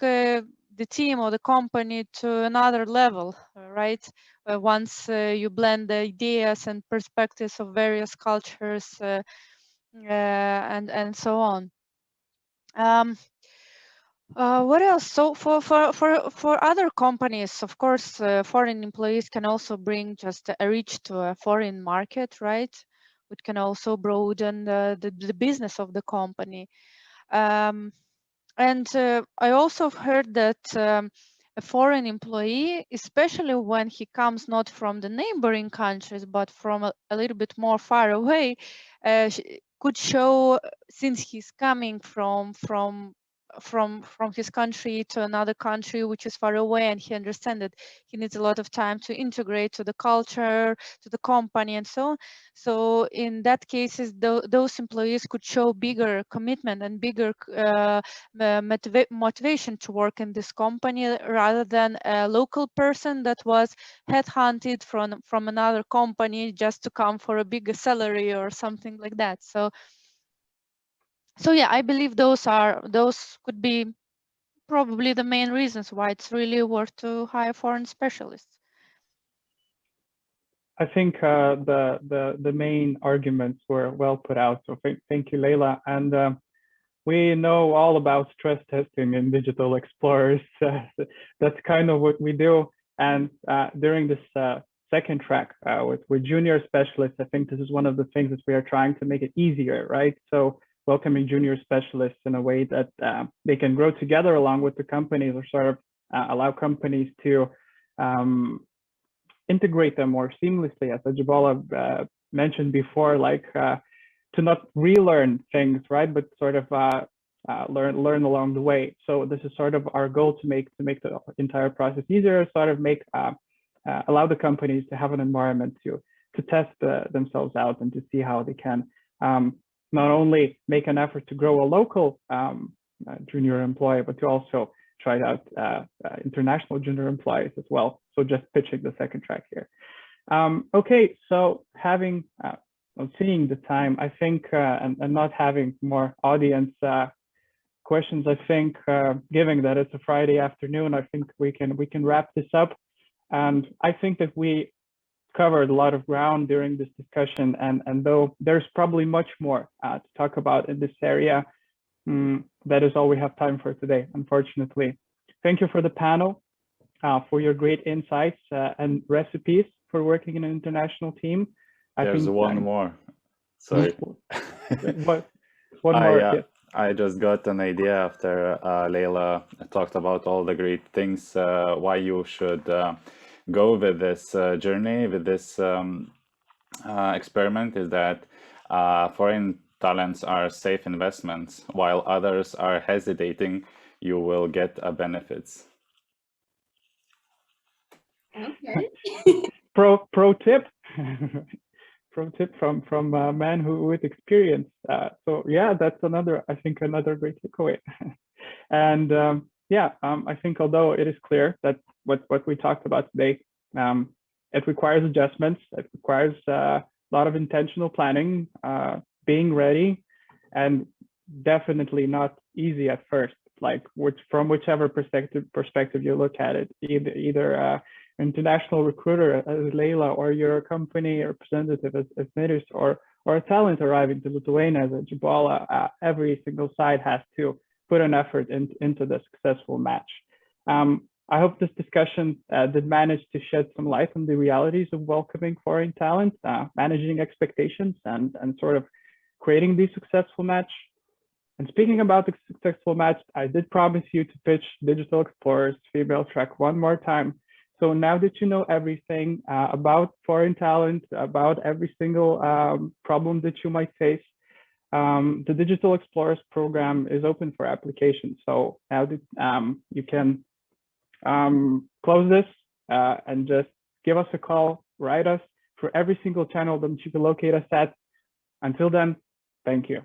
the team or the company to another level, right? Once you blend the ideas and perspectives of various cultures and so on. What else? So for other companies, of course, foreign employees can also bring just a reach to a foreign market, right? Which can also broaden the business of the company. And I also heard that a foreign employee, especially when he comes not from the neighboring countries, but from a little bit more far away, could show, since he's coming from from his country to another country which is far away, and he understands that he needs a lot of time to integrate to the culture, to the company, and so on. So in that cases, those employees could show bigger commitment and bigger motivation to work in this company, rather than a local person that was headhunted from another company just to come for a bigger salary or something like that. So yeah, I believe those could be probably the main reasons why it's really worth to hire foreign specialists.
I think the main arguments were well put out. So thank you, Leila. And we know all about stress testing in digital explorers. That's kind of what we do. And during this second track with junior specialists, I think this is one of the things that we are trying to make it easier, right? So welcoming junior specialists in a way that they can grow together along with the companies, or sort of allow companies to integrate them more seamlessly, as Ajibola mentioned before, like to not relearn things, right, but sort of learn along the way. So this is sort of our goal, to make the entire process easier, sort of make allow the companies to have an environment to test themselves out and to see how they can not only make an effort to grow a local junior employee, but to also try out international junior employees as well. So just pitching the second track here. Okay, so having seeing the time, I think, and not having more audience questions, I think, given that it's a Friday afternoon, I think we can wrap this up. And I think that we covered a lot of ground during this discussion, and though there's probably much more to talk about in this area, that is all we have time for today, unfortunately. Thank you for the panel, for your great insights and recipes for working in an international team.
There's one more. Sorry.
One more.
Yeah. I just got an idea after Leila talked about all the great things, why you should go with this journey, with this experiment, is that foreign talents are safe investments, while others are hesitating. You will get benefits.
Okay.
Pro tip. Pro tip from a man with experience. So yeah, that's another great takeaway. And I think although it is clear that what we talked about today, it requires adjustments. It requires a lot of intentional planning, being ready, and definitely not easy at first. Like from whichever perspective you look at it, either international recruiter as Leila, or your company representative as Nerijus, or a talent arriving to Lithuania as Ajibola, every single side has to put an effort into the successful match. I hope this discussion did manage to shed some light on the realities of welcoming foreign talent, managing expectations, and sort of creating the successful match. And speaking about the successful match, I did promise you to pitch Digital Explorers Female Track one more time. So now that you know everything about foreign talent, about every single problem that you might face, the Digital Explorers program is open for application. So now that you can close this and just give us a call, write us for every single channel that you can locate us at. Until then, thank you.